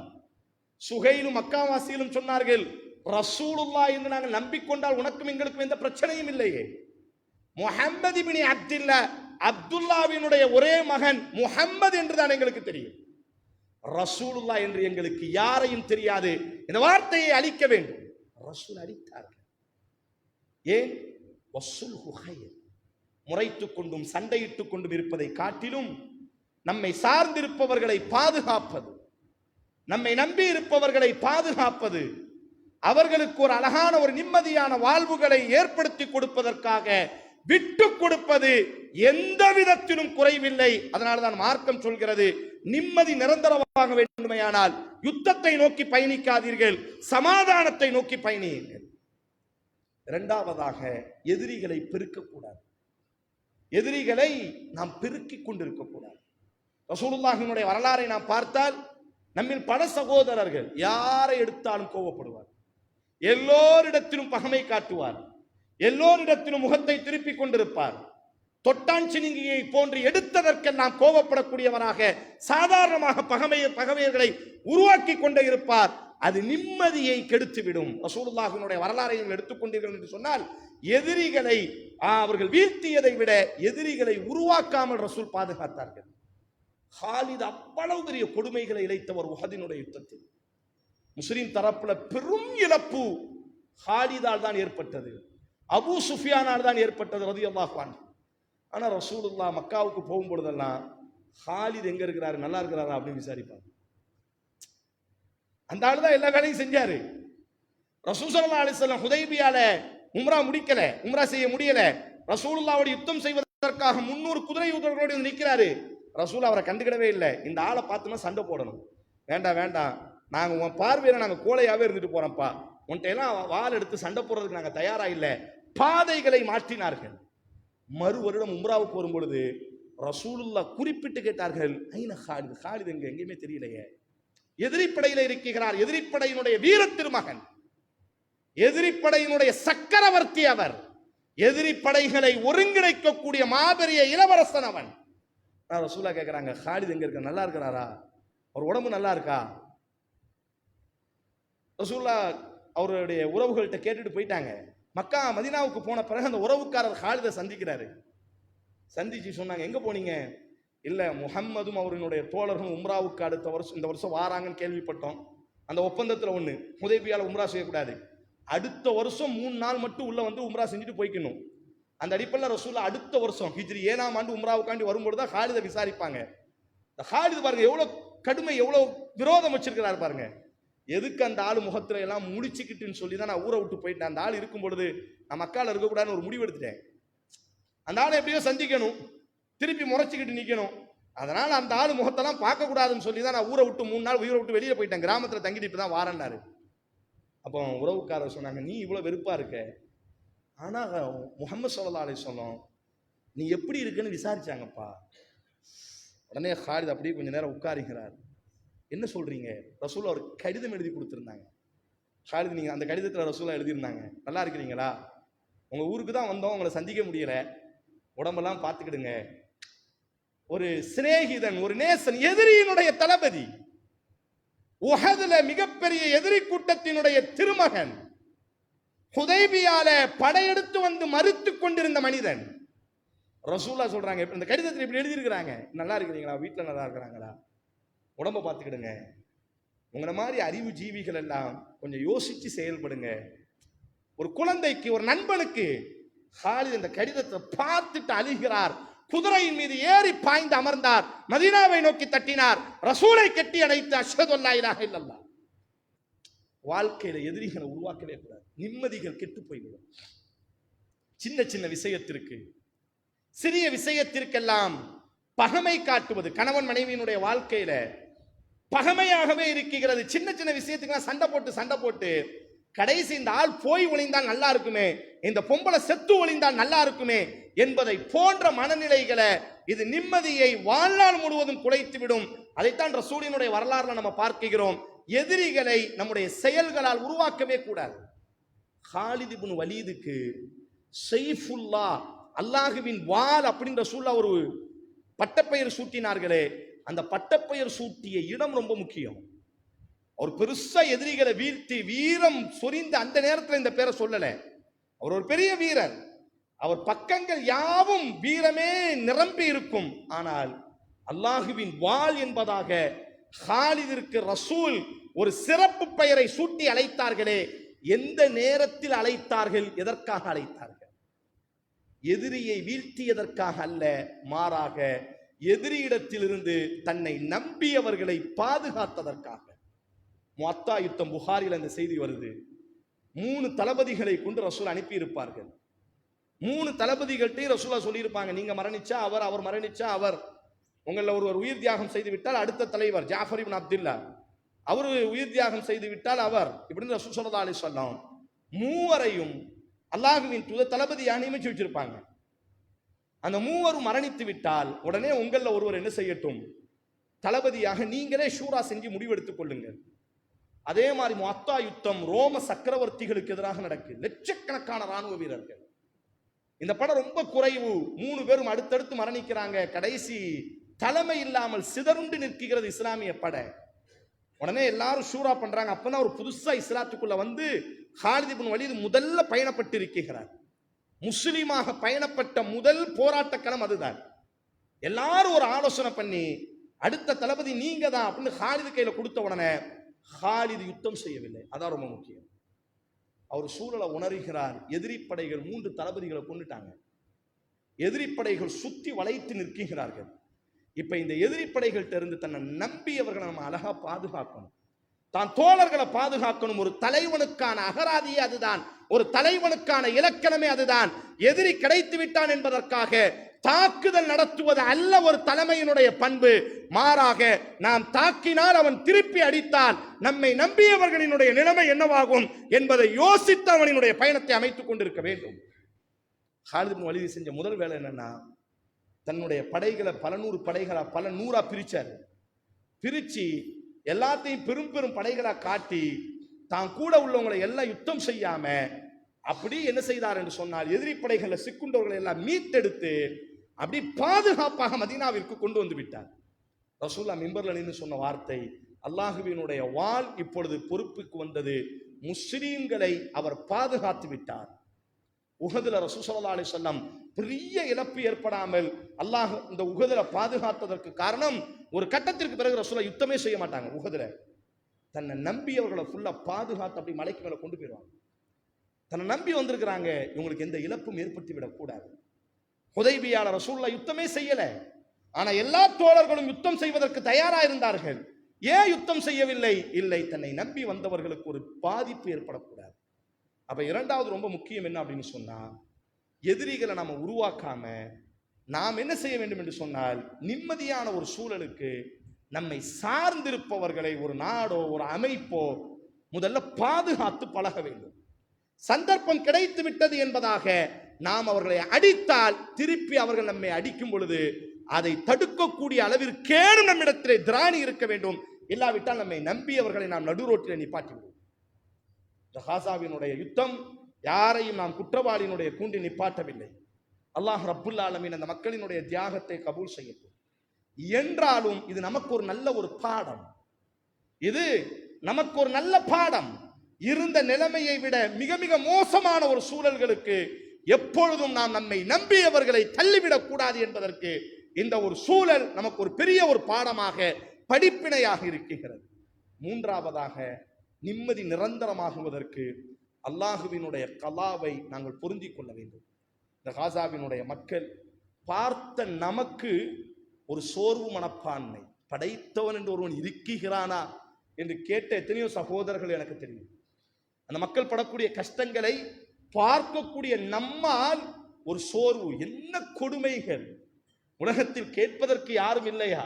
சுஹைலும் மக்காவாசியிலும் சொன்னார்கள், ரசூலுல்லாஹ் என்று நாங்கள் நம்பிக்கொண்டால் உனக்கும் எங்களுக்கும் எந்த பிரச்சனையும் இல்லையே. முஹம்மது இப்னு அப்துல்லா, அப்துல்லாவினுடைய ஒரே மகன் முஹம்மது என்றுதான் எங்களுக்கு தெரியும். ரசூலுல்லாஹ் என்று எங்களுக்கு யாரையும் தெரியாது. இந்த வார்த்தையை அழிக்க வேண்டும். ரசூல் அழித்தார்கள். ஏன்? வஸ்ஸுல்ஹு கைர், முறைத்துக் கொண்டும் சண்டையிட்டுக் கொண்டும் இருப்பதை காட்டிலும் நம்மை சார்ந்திருப்பவர்களை பாதுகாப்பது, நம்மை நம்பி இருப்பவர்களை பாதுகாப்பது, அவர்களுக்கு ஒரு அழகான ஒரு நிம்மதியான வாழ்வுகளை ஏற்படுத்தி கொடுப்பதற்காக விட்டு கொடுப்பது எந்த விதத்திலும் குறைவில்லை. அதனால்தான் மார்க்கம் சொல்கிறது, நிம்மதி நிரந்தரமாக வேண்டுமையானால் யுத்தத்தை நோக்கி பயணிக்காதீர்கள், சமாதானத்தை நோக்கி பயணியுங்கள். இரண்டாவதாக, எதிரிகளை பெருக்கக்கூடாது. எதிரிகளை நாம் பெருக்கிக் கொண்டிருக்கக்கூடாது. ரசூலுல்லாஹினுடைய வரலாறை நாம் பார்த்தால், நம்மில் பல சகோதரர்கள் யாரை எடுத்தாலும் கோபப்படுவார், எல்லோரிடத்திலும் பகமை காட்டுவார், எல்லோரிடத்திலும் முகத்தை திருப்பிக் கொண்டிருப்பார். தொட்டான் சினிங்கியை போன்று எடுத்ததற்கெல்லாம் கோபப்படக்கூடியவராக சாதாரணமாக பகைமையர்களை உருவாக்கி கொண்டே இருப்பார். அது நிம்மதியை கெடுத்துவிடும். ரசூலுல்லாஹினுடைய வரலாறை நீங்கள் எடுத்துக்கொண்டீர்கள் என்று சொன்னால், எதிரிகளை அவர்கள் வீழ்த்தியதை விட எதிரிகளை உருவாக்காமல் ரசூல் பாதுகாத்தார்கள். ஹாலித் அவ்வளவு பெரிய கொடுமைகளை இழைத்தவர் உஹதினுடைய யுத்தத்தில். முஸ்லிம் தரப்புல பெரும் இழப்பு ஹாலிதால் தான் ஏற்பட்டது, அபூ சுஃபியானால் தான் ஏற்பட்டது ரலியல்லாஹு அன்ஹு. ஆனா ரசூலுல்லாஹ் மக்காவுக்கு போகும் பொழுதெல்லாம் ஹாலித் எங்க இருக்கிறாரு, நல்லா இருக்கிறாரா அப்படின்னு விசாரிப்பாங்க. அந்த ஆளு தான் எல்லா வேலையும் செஞ்சாரு. ரசூல் ஸல்லல்லாஹு அலைஹி வஸல்லம் ஹுதைபியால உம்ரா முடிக்கல, உம்ரா செய்ய முடியல. ரசூலுல்லாஹ்வோட யுத்தம் செய்வதற்காக 300 குதிரை வீரர்களோடு நிற்கிறாரு. ரசூல் அவரை கண்டுக்கிடவே இல்லை. இந்த ஆளை பார்த்தோம்னா சண்டை போடணும், வேண்டாம் வேண்டாம், நாங்க உன் பார்வையில நாங்க கோழையாவே இருந்துட்டு போறோம்ப்பா, உன்கிட்ட எல்லாம் வாள் எடுத்து சண்டை போடுறதுக்கு நாங்க தயாரா இல்லை. பாதைகளை மாற்றினார்கள். மறு வருடம் உம்ராவுக்கு வரும் பொழுது ரசூலுல்லாஹ் குறிப்பிட்டு கேட்டார்கள், ஐன ஹாலித், ஹாலித் எங்க, எங்கேயுமே தெரியலையே. எதிரிப்படையில இருக்கிறார், எதிரிப்படையினுடைய வீர திருமகன், எதிரிப்படையினுடைய சக்கரவர்த்தி அவர், எதிரிப்படைகளை ஒருங்கிணைக்கக்கூடிய மாபெரிய இளவரசன் அவன். ரசூலா கேட்கிறாங்க, ஹாலித் எங்க இருக்க, நல்லா இருக்கிறாரா, அவர் உடம்பு நல்லா இருக்கா? ரசூல்லா அவருடைய உறவுகள்கிட்ட கேட்டுட்டு போயிட்டாங்க. மக்கா மதீனாவுக்கு போன பிறகு அந்த உறவுக்காரர் ஹாலிதை சந்திக்கிறாரு. சந்திச்சு சொன்னாங்க, எங்க போனீங்க? இல்ல, முஹம்மதும் அவருடைய தோழர்களும் உம்ராவுக்கு அடுத்த வருஷம், இந்த வருஷம் வாராங்கன்னு கேள்விப்பட்டோம். அந்த ஒப்பந்தத்துல ஒண்ணு, ஹுதைபியால உம்ரா செய்யக்கூடாது, அடுத்த வருஷம் 3 நாள் மட்டும் உள்ள வந்து உம்ரா செஞ்சுட்டு போய்க்கணும். அந்த அடிப்படையில் ரசூலுல்லாஹ் அடுத்த வருஷம் ஹிஜ்ரி 7ஆம் ஆண்டு உம்ராவுக்காண்டி வரும்போது தான் ஹாலிதை விசாரிப்பாங்க. இந்த ஹாலித் பாருங்க எவ்வளவு கடுமை, எவ்வளவு விரோதம் வச்சிருக்கிறாரு பாருங்க. எதுக்கு அந்த ஆளு முகத்துல எல்லாம் முடிச்சுக்கிட்டுன்னு சொல்லி தான் நான் ஊரை விட்டு போயிட்டேன். அந்த ஆள் இருக்கும் பொழுது நான் மக்கால இருக்கக்கூடாதுன்னு ஒரு முடிவு எடுத்துட்டேன். அந்த ஆளை எப்படியோ சந்திக்கணும், திருப்பி முறைச்சிக்கிட்டு நிக்கணும். அதனால அந்த ஆளு முகத்தெல்லாம் பார்க்க கூடாதுன்னு சொல்லி தான் நான் ஊரை விட்டு 3 நாள் ஊரை விட்டு வெளியே போயிட்டேன், கிராமத்துல தங்கிட்டு இப்ப தான் வாரன்னாரு. அப்போ உறவுக்காரர் சொன்னாங்க, நீ இவ்வளவு வெறுப்பா இருக்க, ஆனா முஹம்மது ஸல்லல்லாஹு அலைஹி வஸல்லம் நீ எப்படி இருக்குன்னு விசாரிச்சாங்கப்பா. உடனே ஹாலித் அப்படியே கொஞ்ச நேரம் உட்காருகிறார். என்ன சொல்றீங்க? ரசூல் ஒரு கடிதம் எழுதி கொடுத்துருந்தாங்க. ஹாலித், நீங்க அந்த கடிதத்தில் ரசூலா எழுதியிருந்தாங்க, நல்லா இருக்கிறீங்களா, உங்க ஊருக்கு தான் வந்தோம், உங்களை சந்திக்க முடியல, உடம்பெல்லாம் பார்த்துக்கிடுங்க. ஒரு சிநேகிதன், ஒரு நேசன், எதிரியினுடைய தளபதி, உஹதுல மிகப்பெரிய எதிரி கூட்டத்தினுடைய திருமகன், ஹுதைபியால படையெடுத்து வந்து மறுத்து கொண்டிருந்த மனிதன். ரசூலா சொல்றாங்க, இந்த கடிதத்தில் இப்படி எழுதியிருக்கிறாங்க, நல்லா இருக்கிறீங்களா, வீட்டில் நல்லா இருக்கிறாங்களா, உடம்ப பார்த்துக்கிடுங்க. உங்களை மாதிரி அறிவு ஜீவிகள் எல்லாம் கொஞ்சம் யோசிச்சு செயல்படுங்க. ஒரு குழந்தைக்கு, ஒரு நண்பனுக்கு. ஹாலித் இந்த கடிதத்தை பார்த்துட்டு அழுகிறார். குதிரையின் மீது ஏறி பாய்ந்து அமர்ந்தார். மதீனாவை நோக்கி தட்டினார். ரசூலை கட்டி அணைத்து அஷ்ஹது அல்லா இலாஹ இல்லல்லாஹ், வாழ்க்கையில எதிரிகளை உருவாக்கவே கூடாது. நிம்மதிகள் கெட்டு போய்விடும். சின்ன சின்ன விஷயத்திற்கு, சிறிய விஷயத்திற்கெல்லாம் பகமை காட்டுவது கணவன் மனைவியினுடைய வாழ்க்கையில பகமையாகவே இருக்கிறது. சின்ன சின்ன விஷயத்துக்கு சண்டை போட்டு கடைசி இந்த ஆள் போய் ஒளிந்தால் நல்லா இருக்குமே, இந்த பொம்பளை செத்து ஒளிந்தால் நல்லா இருக்குமே என்பதை போன்ற மனநிலைகளை இது நிம்மதியை வாழ்நாள் முழுவதும் குலைத்துவிடும். அதைத்தான் ரசூலினுடைய வரலாறுல நம்ம பார்க்கிறோம். எதிரிகளை நம்முடைய செயல்களால் உருவாக்கவே கூடாது. காலித் இப்னு வலீதுக்கு ஸைஃபுல்லா, அல்லாஹுவின் வாள் அப்படின்ற ரசூலா ஒரு பட்டப்பெயர் சூட்டினார்களே, அந்த பட்டப்பெயர் சூட்டிய இடம் ரொம்ப முக்கியம். அவர் பெருசா எதிரிகளை வீழ்த்தி வீரம் சொரிந்த அந்த நேரத்தில் இந்த பேரை சொல்லல. அவர் ஒரு பெரிய வீரர், அவர் பக்கங்கள் யாவும் வீரமே நிரம்பி இருக்கும். ஆனால் அல்லாஹுவின் வாள் என்பதாக காலிதிற்கு ரசூல் ஒரு சிறப்பு பெயரை சூட்டி அழைத்தார்களே, எந்த நேரத்தில் அழைத்தார்கள், எதற்காக அழைத்தார்கள்? எதிரியை வீழ்த்தியதற்காக அல்ல, மாறாக எதிரியிடத்திலிருந்து தன்னை நம்பியவர்களை பாதுகாத்ததற்காக. முஅத்தா யுத்தம், புகாரில் அந்த செய்தி வருது. 3 தளபதிகளை கொண்டு ரசூல் அனுப்பி இருப்பார்கள். 3 தளபதிகள்கிட்ட ரசூலா சொல்லியிருப்பாங்க, நீங்க மரணிச்சா அவர், அவர் மரணிச்சா அவர், உங்கள ஒருவர் உயிர் தியாகம் செய்து விட்டால் அடுத்த தலைவர் ஜாஃபர் இப்னு அப்துல்லா, அவர் உயிர் தியாகம் செய்து விட்டால் அவர், இப்படின்னு ரசூல் ஸல்லல்லாஹு அலைஹி வஸல்லம் 3வரையும் அல்லாஹ்வின் தூதர் தளபதியாக நியமிச்சு வச்சிருப்பாங்க. அந்த 3வரும் மரணித்து விட்டால் உடனே உங்கள ஒருவர் என்ன செய்யட்டும், தளபதியாக நீங்களே ஷூரா செஞ்சு முடிவெடுத்துக் கொள்ளுங்கள். அதே மாதிரி முஅத்தா யுத்தம் ரோம சக்கரவர்த்திகளுக்கு எதிராக நடக்குது. லட்சக்கணக்கான ராணுவ வீரர்கள். இந்த படம் ரொம்ப குறைவு, 3 பேரும் அடுத்தடுத்து மரணிக்கிறாங்க. கடைசி தலைமை இல்லாமல் சிதறுண்டு நிற்கிறது இஸ்லாமிய படை. உடனே எல்லாரும் ஷூரா பண்றாங்க. அப்பதான் ஒரு புதுசா இஸ்லாத்துக்குள்ள வந்து காலித் இப்னு வலீத் முதல்ல பயணப்பட்டு இருக்கிறார். முஸ்லிமாக பயணப்பட்ட முதல் போராட்ட களம் அதுதான். எல்லாரும் ஒரு ஆலோசனை பண்ணி அடுத்த தளபதி நீங்க தான் அப்படின்னு காலித் கையில கொடுத்த உடனே காலித் யுத்தம் செய்யவில்லை. அதான் ரொம்ப முக்கியம். அவர் சூழலை உணர்கிறார். எதிரி படைகள் 3 தளபதிகளை கொண்டுட்டாங்க. எதிரி படைகள் சுத்தி வளைத்து நிற்கிறார்கள். இப்ப இந்த எதிரி படைகள்கிட்ட இருந்து தன்னை நம்பியவர்களை நம்ம அழகா பாதுகாக்கணும். தான் தோழர்களை பாதுகாக்கணும். ஒரு தலைவனுக்கான அகராதியே அதுதான், ஒரு தலைவனுக்கான இலக்கணமே அதுதான். எதிரி கிடைத்து விட்டான் என்பதற்காக தாக்குதல் நடத்துவது அல்ல ஒரு தலைமையினுடைய பண்பு. மாறாக நாம் தாக்கினால் அவன் திருப்பி அடித்தால் நம்மை நம்பியவர்களினுடைய நிலைமை என்னவாகும் என்பதை யோசித்து அவனினுடைய பயணத்தை அமைத்துக் கொண்டிருக்க வேண்டும். காலித் இப்னு வலீத் செஞ்ச முதல் வேலை என்னன்னா, தன்னுடைய படைகளை பல 100 படைகளா பல 100ஆ பிரிச்சார். பிரிச்சு எல்லாத்தையும் பெரும் பெரும் படைகளா காட்டி தான் கூட உள்ளவங்களை எல்லாம் யுத்தம் செய்யாம அப்படி என்ன செய்தார் என்று சொன்னால், எதிரி படைகளை சிக்குண்டவர்களை எல்லாம் மீட்டெடுத்து அப்படி பாதுகாப்பாக மதீனாவிற்கு கொண்டு வந்து விட்டார். ரசூலுல்லாஹ் மிம்பர்ல நின்று சொன்ன வார்த்தை, அல்லாஹுவினுடைய வாள் இப்பொழுது பொறுப்புக்கு வந்தது, முஸ்லிம்களை அவர் பாதுகாத்து விட்டார். உஹதுல ரசூல் ஸல்லல்லாஹு அலைஹி வஸல்லம் பெரிய இழப்பு ஏற்படாமல் அல்லாஹ் இந்த உஹதுல பாதுகாத்ததற்கு காரணம், ஒரு கட்டத்திற்கு பிறகு ரசூலுல்லாஹ் யுத்தமே செய்ய மாட்டாங்க. உஹதுல தன்னை நம்பியவர்களை ஃபுல்லா பாதுகாத்து அப்படி மலைக்கு மேல கொண்டு போயிடுவாங்க. தன்னை நம்பி வந்திருக்கிறாங்க, இவங்களுக்கு எந்த இழப்பும் ஏற்படுத்தி விடக்கூடாது. ஹுதைபியால ரசூலுல்லாஹ் யுத்தமே செய்யல. ஆனா எல்லா தோழர்களும் யுத்தம் செய்வதற்கு தயாரா இருந்தார்கள். ஏன் யுத்தம் செய்யவில்லை? இல்லை, தன்னை நம்பி வந்தவர்களுக்கு ஒரு பாதிப்பு ஏற்படக்கூடாது. அப்ப இரண்டாவது ரொம்ப முக்கியம் என்ன அப்படின்னு சொன்னா, எதிரிகளை நாம உருவாக்காம நாம் என்ன செய்ய வேண்டும் என்று சொன்னால், நிம்மதியான ஒரு சூழலுக்கு நம்மை சார்ந்திருப்பவர்களை ஒரு நாடோ ஒரு அமைப்போ முதல்ல பாதுகாத்து பழக வேண்டும். சந்தர்ப்பம் கிடைத்து விட்டது என்பதாக நாம் அவர்களை அடித்தால் திருப்பி அவர்கள் நம்மை அடிக்கும் பொழுது அதை தடுக்கக்கூடிய அளவிற்கேறு நம்மிடத்திலே திராணி இருக்க வேண்டும். இல்லாவிட்டால் நம்மை நம்பியவர்களை நாம் நடுரோட்டில் நிப்பாட்டி விடுவோம். காசாவினுடைய யுத்தம் யாரையும் நாம் குற்றவாளியினுடைய கூண்டில் நிப்பாட்டவில்லை. அல்லாஹ் ரப்புல் ஆலமீன் அந்த மக்களினுடைய தியாகத்தை கபூல் செய்யட்டும். என்றாலும் இது நமக்கு ஒரு நல்ல ஒரு பாடம். இது நமக்கு ஒரு நல்ல பாடம். இருந்த நிலைமையை விட மிக மிக மோசமான ஒரு சூழல்களுக்கு எப்பொழுதும் நாம் நம்மை நம்பியவர்களை தள்ளிவிடக் கூடாது என்பதற்கு இந்த ஒரு சூழல் நமக்கு ஒரு பெரிய ஒரு பாடமாக படிப்பினையாக இருக்கிறது. மூன்றாவதாக, நிம்மதி நிரந்தரமாகுவதற்கு அல்லாஹுவினுடைய கலாவை நாங்கள் பொருந்திக் கொள்ள வேண்டும். இந்த காசாவினுடைய மக்கள் பார்த்த நமக்கு ஒரு சோர்வு மனப்பான்மை, படைத்தவன் என்று ஒருவன் இருக்கிறானா என்று கேட்ட எத்தனையோ சகோதரர்கள் எனக்கு தெரியும். அந்த மக்கள் படக்கூடிய கஷ்டங்களை பார்க்கக்கூடிய நம்மால் ஒரு சோர்வு, என்ன கொடுமைகள், உலகத்தில் கேட்பதற்கு யாரும் இல்லையா,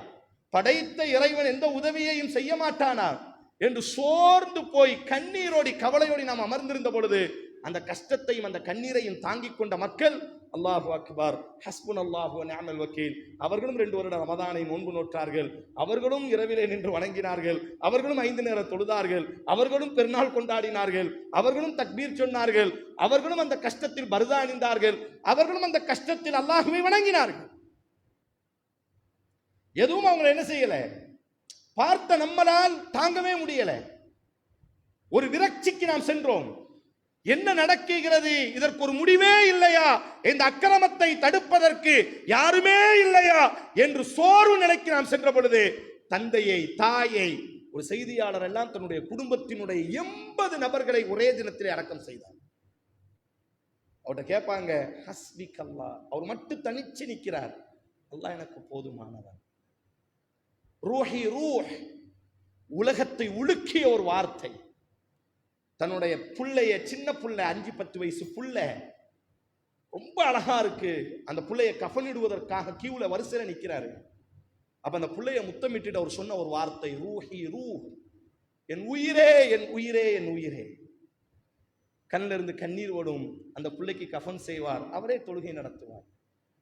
படைத்த இறைவன் எந்த உதவியையும் செய்ய மாட்டானா என்று சோர்ந்து போய் கண்ணீரோடி கவலையோடி நாம் அமர்ந்திருந்த பொழுது அந்த கஷ்டத்தையும் அந்த கண்ணீரையும் தாங்கிக் கொண்ட மக்கள், அல்லாஹு அக்பர், ஹஸ்புனல்லாஹு வ நிஅமல் வக்கீல், அவர்களும் 2 வருட ரமதானை நோன்பு நோற்றார்கள், அவர்களும் இரவிலே நின்று வணங்கினார்கள், அவர்களும் 5 நேர தொழுதார்கள், அவர்களும் பெருநாள் கொண்டாடினார்கள், அவர்களும் தக்பீர் சொன்னார்கள், அவர்களும் அந்த கஷ்டத்தில் பர்தா அணிந்தார்கள், அவர்களும் அந்த கஷ்டத்தில் அல்லாஹ்வை வணங்கினார்கள். எதுவும் அவங்க என்ன செய்யல, பார்த்த நம்மளால் தாங்கவே முடியல. ஒரு விரக்திக்கு நாம் சென்றோம். என்ன நடக்குகிறது, இதற்கு ஒரு முடிவே இல்லையா, இந்த அக்கிரமத்தை தடுப்பதற்கு யாருமே இல்லையா என்று சோர்வு நிலைக்கு நாம் சென்ற பொழுது தந்தையை, தாயை, ஒரு செய்தியாளர் எல்லாம் தன்னுடைய குடும்பத்தினுடைய 80 நபர்களை ஒரே தினத்திலே அடக்கம் செய்தார். அவர்கிட்ட கேட்பாங்க, ஹஸ்பிக் அல்லாஹ், அவர் மட்டும் தனிச்சு நிற்கிறார், அல்லாஹ் எனக்கு போதுமானவன். ரூஹி ரூஹ், உலகத்தை உலுக்கிய ஒரு வார்த்தை. தன்னுடைய புள்ளைய, சின்ன புள்ள, 5-10 வயசு புள்ள, ரொம்ப அழகா இருக்கு, அந்த புள்ளைய கஃனிடுவதற்காக கியூல வரிசையில நிக்கிறாரு. அப்ப அந்த புள்ளைய முத்தமிட்டு அவர் சொன்ன ஒரு வார்த்தை, ரூஹி ரூஹ், என் உயிரே, என் உயிரே, என் உயிரே. கண்ணில் இருந்து கண்ணீர் ஓடும். அந்த பிள்ளைக்கு கஃன் செய்வார், அவரே தொழுகை நடத்துவார்.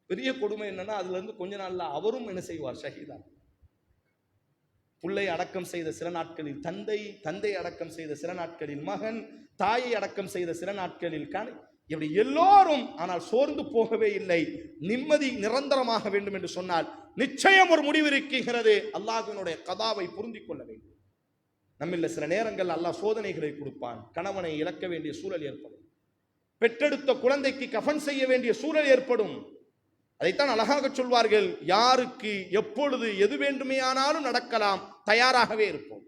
பெரிய கொடுமை என்னன்னா, அதுல இருந்து கொஞ்ச நாள்ல அவரும் என்ன செய்வார், ஷஹீதா. புள்ளை அடக்கம் செய்த சில நாட்களில் தந்தை, தந்தை அடக்கம் செய்த சில நாட்களில் மகன், தாயை அடக்கம் செய்த சில நாட்களில் இப்படி எல்லோரும். ஆனால் சோர்ந்து போகவே இல்லை. நிம்மதி நிரந்தரமாக வேண்டும் என்று சொன்னால் நிச்சயம் ஒரு முடிவு இருக்கிறது. அல்லாஹ்வினுடைய கதாவை புரிந்திக் கொள்ள வேண்டும். நம்மில் சில நேரங்கள் அல்லாஹ் சோதனைகளை கொடுப்பான். கணவனை இழக்க வேண்டிய சூழல் ஏற்படும், பெற்றெடுத்த குழந்தைக்கு கஃன் செய்ய வேண்டிய சூழல் ஏற்படும். அதைத்தான் அழகாக சொல்வார்கள், யாருக்கு எப்பொழுது எது வேண்டுமையானாலும் நடக்கலாம், தயாராகவே இருப்போம்.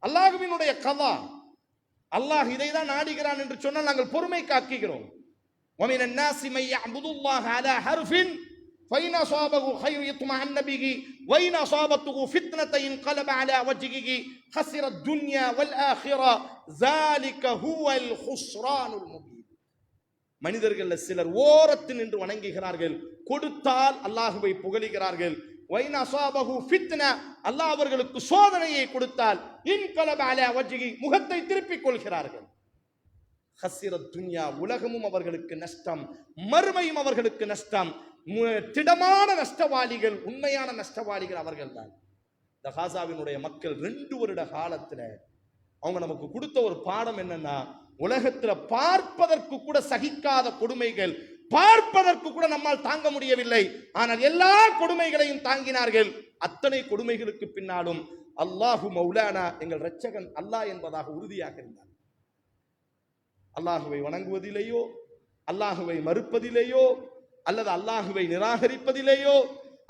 அல்லாஹ்வினுடைய கதா, அல்லாஹ் இதை தான் நாடுகிறான் என்று சொன்னால் நாங்கள் பொறுமை காக்குகிறோம். وَمِنَ النَّاسِ مَن يَعْبُدُ اللَّهَ عَلَى حَرْفٍ فَإِنْ أَصَابَهُ خَيْرٌ يَطْمَئَنَّ بِهِ وَإِنْ أَصَابَتْهُ فِتْنَةٌ انقلب على وجهه خسر الدنيا والآخرة ذلك هو الخسران المبين. மனிதர்கள் சிலர் ஓரத்தில் நின்று வணங்குகிறார்கள், கொடுத்தால் அல்லாஹுவை புகழுகிறார்கள். வைன் அஸாபஹு ஃபித்னா, அல்லாஹ் அவர்களுக்கு சோதனையை கொடுத்தால் இன்கலப அலா வஜ்ஹி, முகத்தை திருப்பிக் கொள்கிறார்கள். ஹஸிரத் துன்யா, உலகமும் அவர்களுக்கு நஷ்டம், மறுமையும் அவர்களுக்கு நஷ்டம். திடமான நஷ்டவாளிகள், உண்மையான நஷ்டவாளிகள் அவர்கள்தான். இந்த காசாவினுடைய மக்கள் 2 வருட காலத்துல அவங்க நமக்கு கொடுத்த ஒரு பாடம் என்னன்னா, உலகத்துல பார்ப்பதற்கு கூட சகிக்காத கொடுமைகள், பார்ப்பதற்கு கூட நம்மால் தாங்க முடியவில்லை. ஆனால் எல்லா கொடுமைகளையும் தாங்கினார்கள். அத்தனை கொடுமைகளுக்கு பின்னாலும் அல்லாஹு மௌலானா, எங்கள் இரட்சகன் அல்லாஹ் என்பதாக உறுதியாக இருந்தார். அல்லாஹுவை வணங்குவதிலேயோ, அல்லாஹுவை மறுப்பதிலேயோ, அல்லது அல்லாஹுவை நிராகரிப்பதிலேயோ,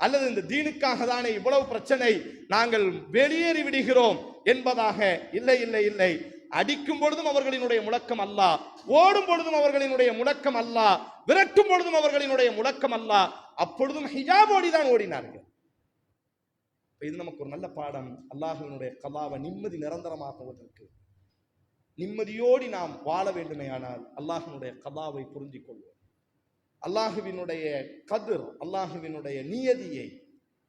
அல்லது இந்த தீனுக்காக தானே இவ்வளவு பிரச்சனை, நாங்கள் வெளியேறி விடுகிறோம் என்பதாக இல்லை, இல்லை, இல்லை. அடிக்கும் பொழுதும் அவர்களினுடைய முழக்கம் அல்லாஹ், ஓடும் பொழுதும் அவர்களினுடைய முழக்கம் அல்லாஹ், விரட்டும் பொழுதும் அவர்களினுடைய முழக்கம் அல்லாஹ். அப்பொழுதும் ஹிஜாபோடி தான் ஓடினார்கள். இது நமக்கு ஒரு நல்ல பாடம். அல்லாஹ்வினுடைய கலாவை நிம்மதி நிரந்தரமாக்குவதற்கு, நிம்மதியோடு நாம் வாழ வேண்டுமேயானால் அல்லாஹ்வினுடைய கலாவை புரிஞ்சிக் கொள்வோம். அல்லாஹுவினுடைய கதிர், அல்லாஹுவினுடைய நியதியை,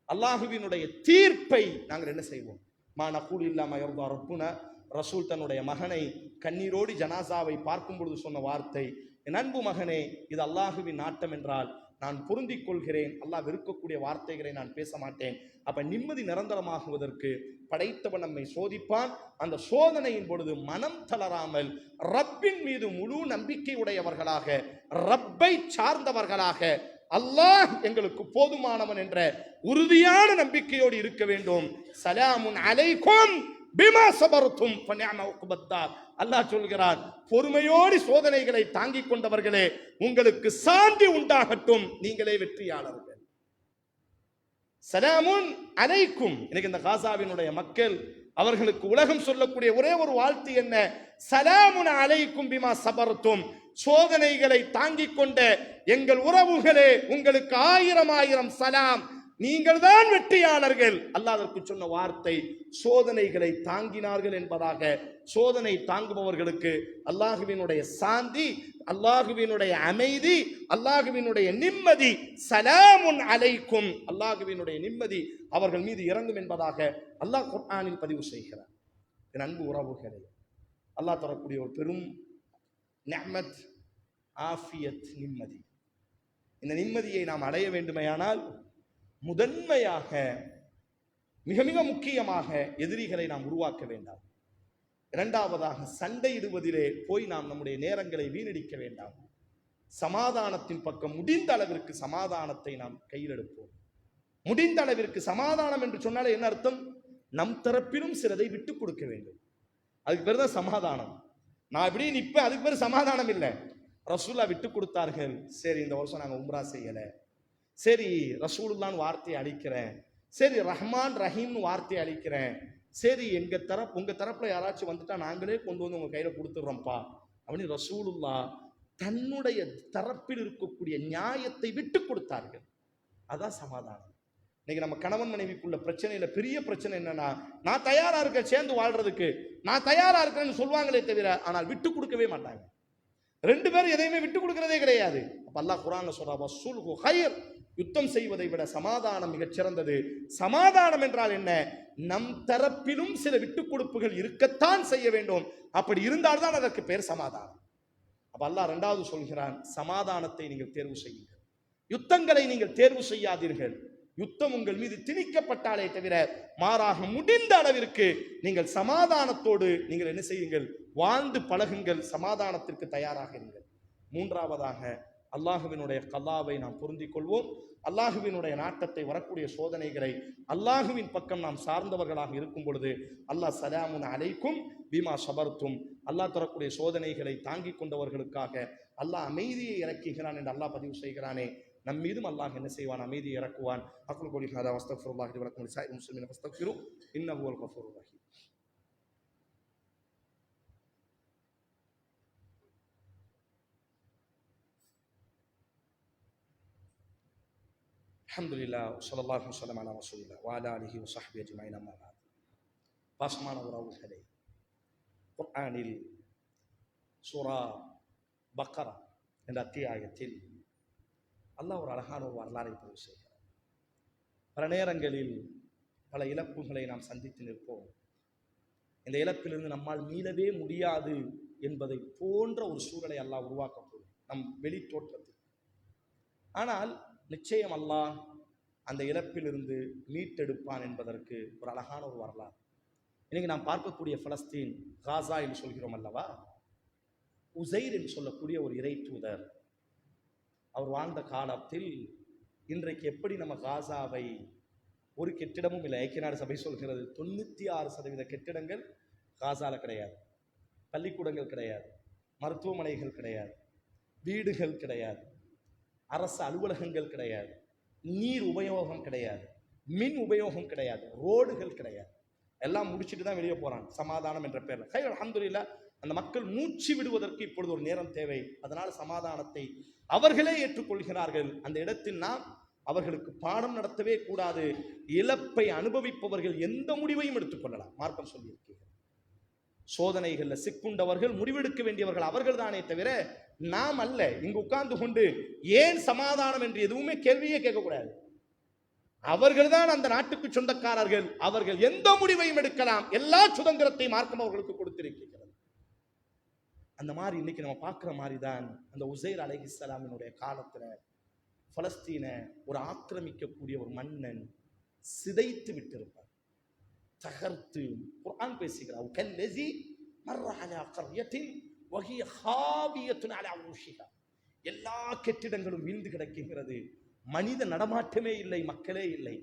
அல்லாஹுவினுடைய தீர்ப்பை நாங்கள் என்ன செய்வோம்? மா நகூல் இல்லாம யர்தா ரப்புனா. ரசூல் தன்னுடைய மகனை கண்ணீரோடு ஜனாசாவை பார்க்கும் பொழுது சொன்ன வார்த்தை, என் அன்பு மகனே, இது அல்லாஹுவின் நாட்டம் என்றால் நான் பொருந்திக் கொள்கிறேன். அல்லாஹ் வெறுக்கக்கூடிய வார்த்தைகளை நான் பேச மாட்டேன். அப்ப நிம்மதி நிரந்தரமாகுவதற்கு படைத்தவன் நம்மை சோதிப்பான். அந்த சோதனையின் பொழுது மனம் தளராமல் ரப்பின் மீது முழு நம்பிக்கை உடையவர்களாக, ரப்பை சார்ந்தவர்களாக, அல்லாஹ் எங்களுக்கு போதுமானவன் என்ற உறுதியான நம்பிக்கையோடு இருக்க வேண்டும். சலாமுன் அலைக்கும் பிமா சபர்தும் ஃபநிஅம உக்பத்தார். அல்லாஹ் சொல்கிறான், பொறுமையோடு சோதனைகளை தாங்கிக் கொண்டவர்களே, உங்களுக்கு சாந்தி உண்டாகட்டும், நீங்களே வெற்றியாளர்கள். சலாமுன் அலைக்கும். இன்னைக்கு இந்த காசாவினுடைய மக்கள், அவர்களுக்கு உலகம் சொல்லக்கூடிய ஒரே ஒரு வாழ்த்து என்ன? சலாமுன் அலைக்கும் பிமா சபர்தும். சோதனைகளை தாங்கிக் கொண்ட எங்கள் உறவுகளே, உங்களுக்கு 1000 சலாம், நீங்கள் தான் வெற்றியாளர்கள். அல்லாஹ் அதற்கு சொன்ன வார்த்தை சோதனைகளை தாங்கினார்கள் என்பதாக. சோதனை தாங்குபவர்களுக்கு அல்லாஹுவினுடைய சாந்தி, அல்லாஹுவினுடைய அமைதி, அல்லாஹுவினுடைய நிம்மதி, சலாமுன் அலைக்கும், அல்லாஹுவினுடைய நிம்மதி அவர்கள் மீது இறங்கும் என்பதாக அல்லாஹ் குர்ஆனில் பதிவு செய்கிறார். என் அன்பு உறவுகளே, அல்லாஹ் தரக்கூடிய ஒரு பெரும் நிஅமத் ஆஃபியத், நிம்மதி. இந்த நிம்மதியை நாம் அடைய வேண்டுமையானால் முதன்மையாக மிக மிக முக்கியமாக எதிரிகளை நாம் உருவாக்க வேண்டாம். இரண்டாவதாக சண்டையிடுவதிலே போய் நாம் நம்முடைய நேரங்களை வீணடிக்க வேண்டாம். சமாதானத்தின் பக்கம் முடிந்த அளவிற்கு சமாதானத்தை நாம் கையில் எடுப்போம். முடிந்த அளவிற்கு சமாதானம் என்று சொன்னாலே என்ன அர்த்தம்? நம் தரப்பிலும் சிலதை விட்டுக் கொடுக்க வேண்டும். அதுக்கு பேர் தான் சமாதானம். நான் இப்படி நிற்பேன், அதுக்கு பேர் சமாதானம் இல்லை. ரசூலா விட்டு கொடுத்தார்கள். சரி, இந்த வருஷம் நாங்கள் உம்ரா செய்யலை. சரி, ரசூலுல்லான்னு வார்த்தையை அளிக்கிறேன். சரி, ரஹ்மான் ரஹீம்னு வார்த்தையை அளிக்கிறேன். சரி, உங்க தரப்புல யாராச்சும் வந்துட்டா நாங்களே கொண்டு வந்து உங்க கையில கொடுத்துடுறோம்ப்பா அப்படின்னு ரசூலுல்லா தன்னுடைய தரப்பில் இருக்கக்கூடிய நியாயத்தை விட்டு கொடுத்தார்கள். அதான் சமாதானம். இன்னைக்கு நம்ம கணவன் மனைவிக்குள்ள பிரச்சனையில பெரிய பிரச்சனை என்னன்னா, நான் தயாரா இருக்கேன் சேர்ந்து வாழ்றதுக்கு, நான் தயாரா இருக்கேன்னு சொல்லுவாங்களே தவிர ஆனால் விட்டு கொடுக்கவே மாட்டாங்க. ரெண்டு பேரும் எதையுமே விட்டு கொடுக்கிறதே கிடையாது. அப்ப அல்லாஹ் குர்ஆன்ல சொல்றா, வஸ்ஸுல்ஹு கைர், யுத்தம் செய்வதை விட சமாதானம் மிகச் சிறந்தது. சமாதானம் என்றால் என்ன? நம் தரப்பிலும் சில விட்டுக் கொடுப்புகள் இருக்கத்தான் செய்ய வேண்டும். அப்படி இருந்தால்தான் அதற்கு பேர் சமாதானம். அப்ப அல்லாஹ் இரண்டாவது சொல்கிறான், சமாதானத்தை நீங்கள் தேர்வு செய்யுங்கள், யுத்தங்களை நீங்கள் தேர்வு செய்யாதீர்கள். யுத்தம் உங்கள் மீது திணிக்கப்பட்டாலே தவிர மாறாக முடிந்த அளவிற்கு நீங்கள் சமாதானத்தோடு நீங்கள் என்ன செய்யுங்கள்? வாழ்ந்து பழகுங்கள், சமாதானத்திற்கு தயாராக இருங்கள். மூன்றாவதாக அல்லாஹுவினுடைய கல்லாவை நாம் பொருந்திக் கொள்வோம். அல்லாஹுவினுடைய நாட்டத்தை வரக்கூடிய சோதனைகளை அல்லாஹுவின் பக்கம் நாம் சார்ந்தவர்களாக இருக்கும் பொழுது அல்லாஹ் சலாமுன் அலைக்கும் பீமா சபர்த்தும், அல்லாஹ் தரக்கூடிய சோதனைகளை தாங்கிக் கொண்டவர்களுக்காக அல்லாஹ் அமைதியை இறக்குகிறான் என்று அல்லாஹ் பதிவு செய்கிறானே, நம் மீதும் அல்லாஹ் என்ன செய்வான்? அமைதியை இறக்குவான். அக்குல் கோலி ஹாதா வஸ்தக்ஃபிருல்லாஹி லி வலக்கும் லிசாயிரில் முஸ்லிமீன ஃபஸ்தக்ஃபிரு இன்னஹு ஹுவல் கஃபூருர் ரஹீம். அல்ஹம்துலில்லாஹ் ஸல்லல்லாஹு அலைஹி வஸல்லம் அலா ரசூலில்லாஹ் வ அலா ஆலிஹி வ ஸஹ்பிஹி அஜ்மஈன். அம்மா பஅத். பாசமான உறவுகளே, குர்ஆனில் சூரா பக்கரா என்ற அத்தியாயத்தில் அல்லாஹ் ஒரு அழகான ஒரு வரலாறை பதிவு செய்கிறார். பல நேரங்களில் பல இழப்புகளை நாம் சந்தித்து நிற்போம். இந்த இழப்பிலிருந்து நம்மால் மீளவே முடியாது என்பதை போன்ற ஒரு சூழலை அல்லாஹ் உருவாக்கக்கூடும் நம் வெளி தோற்றத்தில். ஆனால் நிச்சயம் அல்லாஹ் அந்த இழப்பிலிருந்து மீட்டெடுப்பான் என்பதற்கு ஒரு அழகான ஒரு வரலாறு. இன்னைக்கு நாம் பார்க்கக்கூடிய பலஸ்தீன், காசா என்று சொல்கிறோம் அல்லவா, உசைர் என்று சொல்லக்கூடிய ஒரு இறை தூதர் அவர் வாழ்ந்த காலத்தில் இன்றைக்கு எப்படி நம்ம காசாவை ஒரு கெட்டிடமும் இல்லை, ஐக்கிய நாடு சபை சொல்கிறது 96% கெட்டிடங்கள் காசால கிடையாது, பள்ளிக்கூடங்கள் கிடையாது, மருத்துவமனைகள் கிடையாது, வீடுகள் கிடையாது, அரசு அலுவலகங்கள் கிடையாது, நீர் உபயோகம் கிடையாது, மின் உபயோகம் கிடையாது, ரோடுகள் கிடையாது. எல்லாம் முடிச்சுட்டு தான் வெளியே போறாங்க சமாதானம் என்ற பேர்ல. ஹை அல்ஹம்துலில்லாஹ், அந்த மக்கள் மூச்சு விடுவதற்கு இப்பொழுது ஒரு நேரம் தேவை. அதனால் சமாதானத்தை அவர்களே ஏற்றுக்கொள்கிறார்கள். அந்த இடத்தில் நாம் அவர்களுக்கு பாடம் நடத்தவே கூடாது. இழப்பை அனுபவிப்பவர்கள் எந்த முடிவையும் எடுத்துக்கொள்ளலாம். மார்க்கம் சொல்லியிருக்கிறது. சோதனைகள்ல சிக்குண்டவர்கள் முடிவெடுக்க வேண்டியவர்கள் அவர்கள் தானே தவிர நாம் அல்ல. இங்கு உட்கார்ந்து கொண்டு ஏன் சமாதானம் என்று எதுவுமே கேள்வியே கேட்கக்கூடாது. அவர்கள் தான் அந்த நாட்டுக்கு சொந்தக்காரர்கள். அவர்கள் எந்த முடிவையும் எடுக்கலாம். எல்லா சுதந்திரத்தையும் மார்க்கம் அவர்களுக்கு கொடுத்திருக்கிறது. அந்த மாதிரி இன்னைக்கு நம்ம பார்க்கிற மாதிரி தான் அந்த உசைர் அலைஹிஸ்ஸலாமினுடைய காலத்துல பலஸ்தீனை ஒரு ஆக்கிரமிக்கக்கூடிய ஒரு மன்னன் சிதைத்து விட்டிருப்பார், தகர்த்து. குர்ஆன் பேசுகிறார், கல்லஸி மர்ர அலா கர்யத்தின் வஹிய ஹாவியத்துன் அலா உருஷிஹா. எல்லா கெட்டிடங்களும் வீழ்ந்து கிடக்குகிறது, மனித நடமாட்டமே இல்லை, மக்களே இல்லை.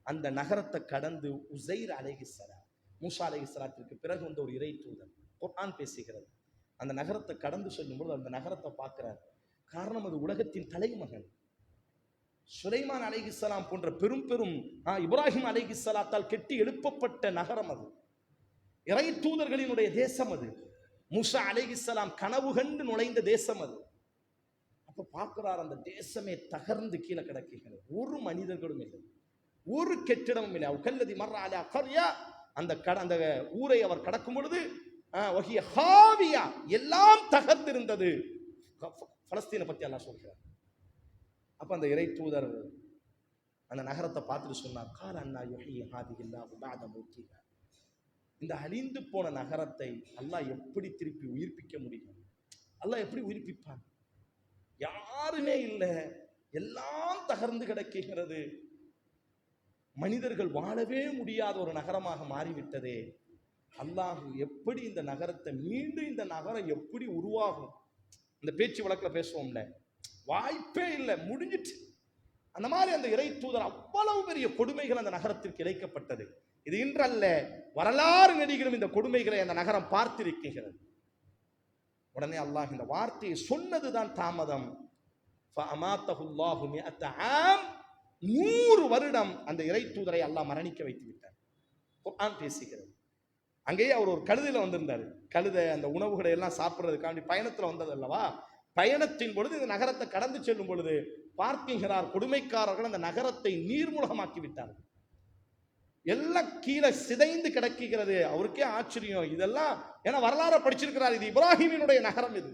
அந்த நகரத்தை கடந்து உசைர் அலைஹிஸ்ஸலாம், மூசா அலைஹிஸ்ஸலாத்திற்கு பிறகு வந்த ஒரு இறை தூதர், குர்ஆன் பேசுகிறது, அந்த நகரத்தை கடந்து செல்லும்போது அந்த நகரத்தை பார்க்கிறார். காரணம், அது உலகத்தின் தலைமகன் சுலைமான் அலைஹிஸ்ஸலாம் போன்ற பெரும் பெரும் இப்ராஹிம் அலைஹிஸ்ஸலாத்தால் கெட்டி எழுப்பப்பட்ட நகரம் அது. இறை தூதர்களினுடைய தேசம் அது. மூசா அலைஹிஸ்ஸலாம் கனவு கண்டு நுழைந்த தேசம் அது. அப்ப பார்க்கிறார், அந்த தேசமே தகர்ந்து கீழே கிடக்குகிறது, ஒரு மனிதர்களும் இல்லை. ஒரு கெட்டிடமும் இல்லை. கல்லதி மர்ற அலா கர்யா, அந்த ஊரை அவர் கடக்கும் பொழுது வஹிய ஹாவியா, எல்லாம் தகர்ந்திருந்தது. பலஸ்தீனை பத்தி அல்லாஹ் சொல்கிறார். அப்ப அந்த இறை தூதர் அந்த நகரத்தை பார்த்துட்டு சொன்னார், கால அன்னா யுஹ்யி ஹாதிஹில்லாஹு பஅத மௌத்திஹா, இந்த அழிந்து போன நகரத்தை அல்லாஹ் எப்படி திருப்பி உயிர்ப்பிக்க முடியும்? அல்லாஹ் எப்படி உயிர்ப்பிப்பான்? யாருமே இல்லை, எல்லாம் தகர்ந்து கிடக்கிறது, மனிதர்கள் வாழவே முடியாத ஒரு நகரமாக மாறிவிட்டதே. அல்லாஹ் எப்படி இந்த நகரத்தை மீண்டும், இந்த நகரம் எப்படி உருவாகும்? இந்த பேச்சு வழக்கில் பேசுவோம்ல, வாய்ப்பே இல்லை, முடிஞ்சிட்டு. அந்த மாதிரி அந்த இறை தூதர் அவ்வளவு பெரிய கொடுமைகள் அந்த நகரத்திற்கு இழைக்கப்பட்டது. இது இன்றல்ல, வரலாறு நெடுகிலும் இந்த கொடுமைகளை அந்த நகரம் பார்த்திருக்கிறது. உடனே அல்லாஹ் இந்த வார்த்தையை சொன்னதுதான் தாமதம். 100 வருடம் அந்த இறை தூதரை அல்லாஹ் மரணிக்க வைத்து விட்டார். குர்ஆன் பேசுகிறது. அங்கேயே அவர் ஒரு கழுதையில வந்திருந்தாரு. கழுதை அந்த உணவுகளை எல்லாம் சாப்பிடுறதுக்காண்டி பயணத்துல வந்தது அல்லவா. பயணத்தின் பொழுது இந்த நகரத்தை கடந்து செல்லும் பொழுது பார்க்கிறார், கொடுமைக்காரர்கள் அந்த நகரத்தை நீர்மூலமாக்கி விட்டார்கள். எல்லாம் கீழே சிதைந்து கிடக்கிறது. அவருக்கே ஆச்சரியம். இதெல்லாம் ஏன்னா வரலாறு படிச்சிருக்கிறார், இது இப்ராஹிமினுடைய நகரம் இது.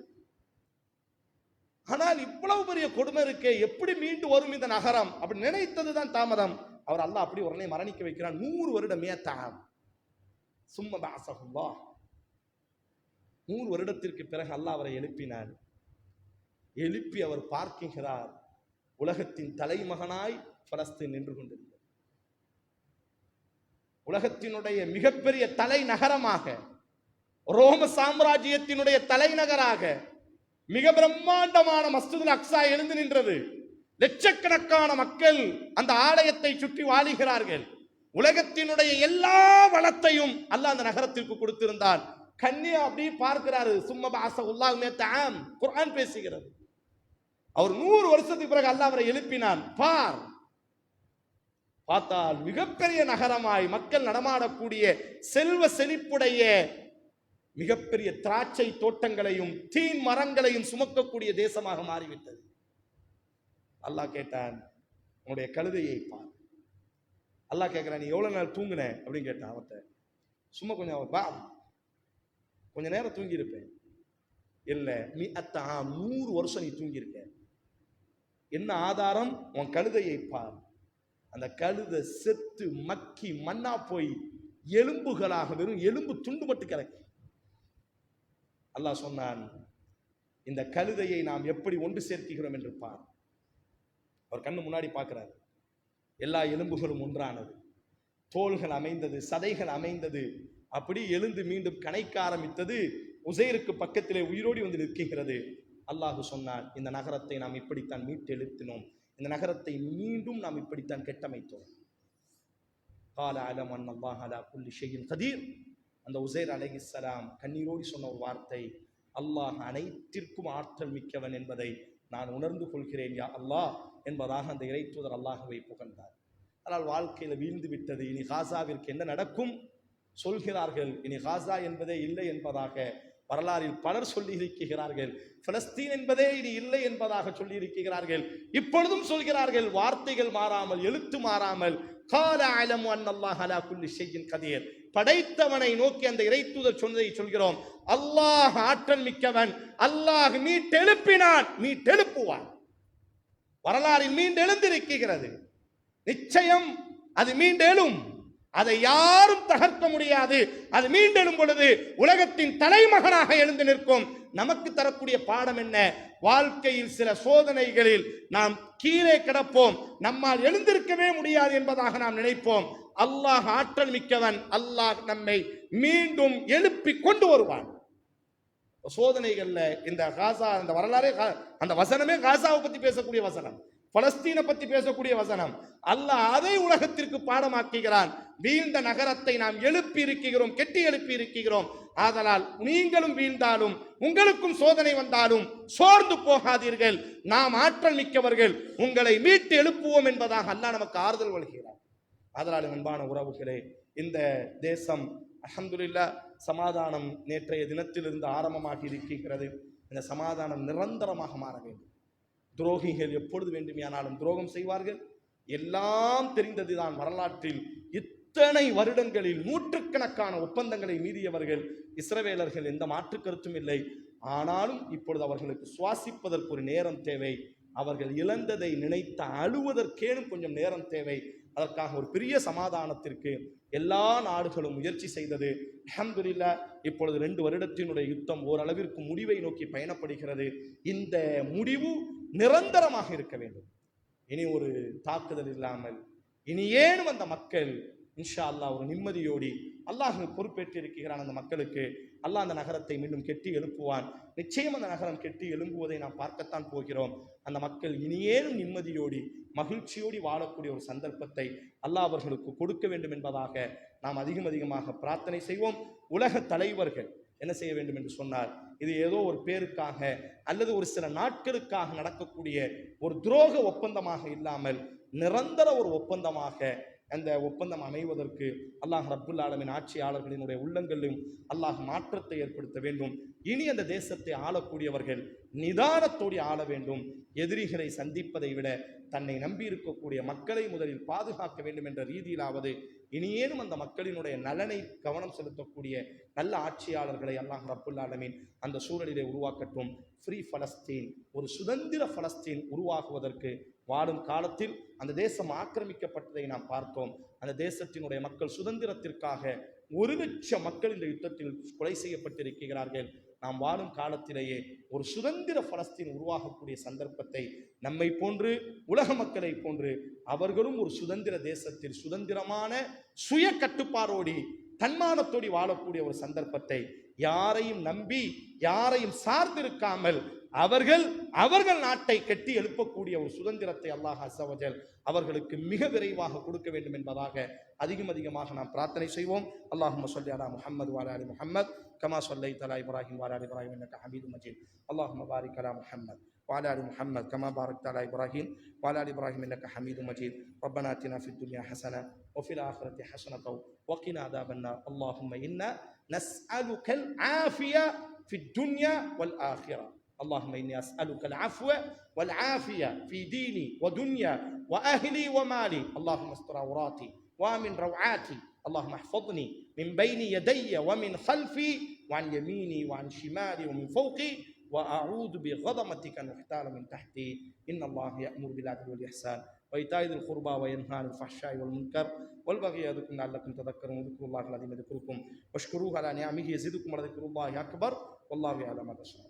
ஆனால் இவ்வளவு பெரிய கொடுமை இருக்கே, எப்படி மீண்டு வரும் இந்த நகரம்? அப்படி நினைத்ததுதான் தாமதம். அவர் அல்லாஹ் அப்படி உடனே மரணிக்க வைக்கிறார். 100 வருடமே தாம் சும்ம பஅஸஹுல்லாஹ். 100 வருடத்திற்கு பிறகு அல்லாஹ் அவரை எழுப்பினார். எழுப்பி அவர் பார்க்கிறார், உலகத்தின் தலைமகனாய் பலஸ்தீன் நின்று கொண்டிருக்கிறது. உலகத்தினுடைய மிகப்பெரிய தலைநகரமாக, ரோம சாம்ராஜ்யத்தினுடைய தலைநகராக மிக பிரம்மாண்டமான மஸ்ஜிதுல் அக்ஸா எழுந்து நின்றது. லட்சக்கணக்கான மக்கள் அந்த ஆலயத்தை சுற்றி வாழுகிறார்கள். உலகத்தினுடைய எல்லா வளத்தையும் அல்லாஹ் அந்த நகரத்திற்கு கொடுத்திருந்தால் கண்ணியா அப்படியே பார்க்கிறாரு. சும்ம பஅஸஹுல்லாஹு மிஅத்த ஆம், குர்ஆன் பேசுகிறது. அவர் 100 வருஷத்துக்கு பிறகு அல்லாஹ் அவரை எழுப்பினான். பார்த்தால் மிகப்பெரிய நகரமாய் மக்கள் நடமாடக்கூடிய செல்வ செழிப்புடைய மிகப்பெரிய திராட்சை தோட்டங்களையும் தீன் மரங்களையும் சுமக்கக்கூடிய தேசமாக மாறிவிட்டது. அல்லாஹ் கேட்டான், உன்னுடைய கழுதையை பார். அல்லாஹ் கேட்கிறான், நீ எவ்வளவு நேரம் தூங்குன அப்படின்னு கேட்டான். அவர்கிட்ட சும்மா கொஞ்ச நேரம் தூங்கி இருப்பேன். இல்ல, நீ 100 வருஷம் நீ தூங்கி இருக்க. என்ன ஆதாரம்? உன் கழுதையை பார். அந்த கழுதை செத்து மக்கி மண்ணா போய் எலும்புகளாக வெறும் எலும்பு துண்டு மட்டும் கிடக்கு. அல்லாஹ் சொன்னான், இந்த கழுதையை நாம் எப்படி ஒன்று சேர்க்கிறோம் என்று பார். அவர் கண்ணு முன்னாடி பார்க்கிறார். எல்லா எலும்புகளும் ஒன்றானது, தோள்கள் அமைந்தது, சதைகள் அமைந்தது. அப்படி எழுந்து மீண்டும் கணைக்க ஆரம்பித்தது. உசைருக்கு பக்கத்திலே உயிரோடி வந்து நிற்கிறது. அல்லாஹ் சொன்னான், இந்த நகரத்தை நாம் இப்படித்தான் மீட்டெழுத்தினோம், இந்த நகரத்தை மீண்டும் நாம் இப்படித்தான் கெட்டமைத்தோம். கால அலம் அன்னல்லாஹ் அலா குல்லி ஷைஇன் கதீர். அந்த உசைர் அலைஹிஸ்ஸலாம் கண்ணீரோடி சொன்ன ஒரு வார்த்தை, அல்லாஹ் அனைத்திற்கும் ஆற்றல் மிக்கவன் என்பதை நான் உணர்ந்து கொள்கிறேன் யா அல்லாஹ் என்பதாக அந்த இறை தூதர் அல்லாஹ்வை புகழ்ந்தார். ஆனால் வாழ்க்கையில வீழ்ந்து விட்டது. இனி காசாவிற்கு என்ன நடக்கும் சொல்கிறார்கள். இனி காசா என்பதே இல்லை என்பதாக வரலாறில் பலர் சொல்லி இருக்கிறார்கள். பலஸ்தீன் என்பதே இனி இல்லை என்பதாக சொல்லி இருக்கிறார்கள். இப்பொழுதும் சொல்கிறார்கள், வார்த்தைகள் மாறாமல், எழுத்து மாறாமல். கால அலமு அன்னல்லாஹ் அலா குல்லி ஷைஇன் கதீர். படைத்தவனை நோக்கி அந்த இறை தூதர் சொன்னதை சொல்கிறோம். அல்லாஹ் ஆற்றல் மிக்கவன். அல்லாஹ் மீட்டெழுப்பினான், மீட்டெழுப்புவான். வரலாறில் மீண்டெழுந்திருக்கிறது. நிச்சயம் அது மீண்டெழும். அதை யாரும் தகர்க்க முடியாது. அது மீண்டெழும் பொழுது உலகத்தின் தலைமகனாக எழுந்து நிற்கும். நமக்கு தரக்கூடிய பாடம் என்ன? வாழ்க்கையில் சில சோதனைகளில் நாம் கீழே கிடப்போம், நம்மால் எழுந்திருக்கவே முடியாது என்பதாக நாம் நினைப்போம். அல்லாஹ் ஆற்றல் மிக்கவன். அல்லாஹ் நம்மை மீண்டும் எழுப்பி கொண்டு வருவான். சோதனைகள்ல இந்த காசா, அந்த வரலாறே, அந்த வசனமே காசாவை பத்தி பேசக்கூடிய வசனம், பலஸ்தீனை பத்தி பேசக்கூடிய வசனம். அல்லாஹ் அதை உலகத்திற்கு பாடமாக்குகிறான். வீழ்ந்த நகரத்தை நாம் எழுப்பி இருக்கிறோம், கெட்டி எழுப்பி இருக்கிறோம். ஆதலால் நீங்களும் வீழ்ந்தாலும், உங்களுக்கும் சோதனை வந்தாலும் சோர்ந்து போகாதீர்கள். நாம் ஆற்றல் மிக்கவர்கள், உங்களை மீட்டு எழுப்புவோம் என்பதாக அல்லாஹ் நமக்கு ஆறுதல் வழங்குகிறார். ஆதலால் அன்பான உறவுகளே, இந்த தேசம் அல்ஹம்துலில்லாஹ் சமாதானம் நேற்றைய தினத்திலிருந்து ஆரம்பமாகி இருக்கிறது. இந்த சமாதானம் நிரந்தரமாக மாற வேண்டும். துரோகிகள் எப்பொழுது வேண்டுமானாலும் துரோகம் செய்வார்கள், எல்லாம் தெரிந்ததுதான். வரலாற்றில் இத்தனை வருடங்களில் நூற்றுக்கணக்கான ஒப்பந்தங்களை மீறியவர்கள் இஸ்ரவேலர்கள், எந்த மாற்று கருத்தும் இல்லை. ஆனாலும் இப்பொழுது அவர்களுக்கு சுவாசிப்பதற்கு ஒரு நேரம் தேவை. அவர்கள் இழந்ததை நினைத்த அழுவதற்கேனும் கொஞ்சம் நேரம் தேவை. அதற்காக ஒரு பெரிய சமாதானத்திற்கு எல்லா நாடுகளும் முயற்சி செய்தது. அல்ஹம்துலில்லாஹ், இப்பொழுது 2 வருடத்தினுடைய யுத்தம் ஓரளவிற்கு முடிவை நோக்கி பயணப்படுகிறது. இந்த முடிவு நிரந்தரமாக இருக்க வேண்டும். இனி ஒரு தாக்குதல் இல்லாமல், இனி ஏனும் அந்த மக்கள் இன்ஷா அல்லாஹ் ஒரு நிம்மதியோடி அல்லாஹ் பொறுப்பேற்றிருக்கிறான். அந்த மக்களுக்கு அல்லாஹ் அந்த நகரத்தை மீண்டும் கெட்டி எழுப்புவான். நிச்சயம் அந்த நகரம் கெட்டி எழும்புவதை நாம் பார்க்கத்தான் போகிறோம். அந்த மக்கள் இனியேனும் நிம்மதியோடி மகிழ்ச்சியோடி வாழக்கூடிய ஒரு சந்தர்ப்பத்தை அல்லாஹ் அவர்களுக்கு கொடுக்க வேண்டும் என்பதாக நாம் அதிகமாக பிரார்த்தனை செய்வோம். உலக தலைவர்கள் என்ன செய்ய வேண்டும் என்று சொன்னார், இது ஏதோ ஒரு பேருக்காக அல்லது ஒரு சில நாட்களுக்காக நடக்கக்கூடிய ஒரு துரோக ஒப்பந்தமாக இல்லாமல் நிரந்தர ஒரு ஒப்பந்தமாக அந்த ஒப்பந்தம் அமைவதற்கு அல்லாஹ் ரப்புல் ஆலமீன் ஆட்சியாளர்களினுடைய உள்ளங்களிலும் அல்லாஹ் மாற்றத்தை ஏற்படுத்த வேண்டும். இனி அந்த தேசத்தை ஆளக்கூடியவர்கள் நிதானத்தோடு ஆள வேண்டும். எதிரிகளை சந்திப்பதை விட தன்னை நம்பி இருக்கக்கூடிய மக்களை முதலில் பாதுகாக்க வேண்டும் என்ற ரீதியிலாவது இனியேனும் அந்த மக்களினுடைய நலனை கவனம் செலுத்தக்கூடிய நல்ல ஆட்சியாளர்களை அல்லாஹ் ரப்புல் ஆலமீன் அந்த சூழலிலே உருவாக்கட்டும். ஃப்ரீ பலஸ்தீன், ஒரு சுதந்திர பலஸ்தீன் உருவாகுவதற்கு வாழும் காலத்தில் அந்த தேசம் ஆக்கிரமிக்கப்பட்டதை நாம் பார்த்தோம். அந்த தேசத்தினுடைய மக்கள் சுதந்திரத்திற்காக 1 லட்சம் மக்கள் இந்த யுத்தத்தில் கொலை செய்யப்பட்டிருக்கிறார்கள். நாம் வாழும் காலத்திலேயே ஒரு சுதந்திர பலஸ்தீன் உருவாகக்கூடிய சந்தர்ப்பத்தை நம்மை போன்று உலக மக்களை போன்று அவர்களும் ஒரு சுதந்திர தேசத்தில் சுதந்திரமான சுய கட்டுப்பாடோடி தன்மானத்தோடி வாழக்கூடிய ஒரு சந்தர்ப்பத்தை, யாரையும் நம்பி யாரையும் சார்ந்திருக்காமல் அவர்கள் நாட்டை கட்டி எழுப்பக்கூடிய ஒரு சுதந்திரத்தை அல்லாஹ் அஸ்ஸ வ ஜல் அவர்களுக்கு மிக விரைவாக கொடுக்க வேண்டும் என்பதாக அதிகமாக நாம் பிரார்த்தனை செய்வோம். அல்லாஹும்ம ஸல்லி அலா முஹம்மது வ அலா ஆலி முஹம்மத் கமா ஸல்லைத அலா இப்ராஹிம் வ அலா ஆலி இப்ராஹிம் இன்னக ஹமீதும் மஜீத். அல்லாஹும்ம பாரிக் அலா முஹம்மத் وعلى ال محمد كما باركت على ابراهيم وعلى ال ابراهيم انك حميد مجيد. ربنا اتنا في الدنيا حسنه وفي الاخره حسنه وقنا عذاب النار. اللهم انا نسالك العافيه في الدنيا والاخره. اللهم إني أسألك العفو والعافية في ديني ودنيا وأهلي ومالي. اللهم استر عوراتي وامن روعاتي. اللهم احفظني من بين يدي ومن خلفي وعن يميني وعن شمالي ومن فوقي وأعوذ بغضمتك أن أحتال من تحتي. إن الله يأمر بالعدل والإحسان وإيتاء ذي القربى وينهى عن الفحشاء والمنكر والبغي يعظكم لعلكم تذكرون. اذكروا الله العظيم يذكركم واشكروه على نعمه يزدكم ولذكر الله أكبر والله يعلم ما تصنعون.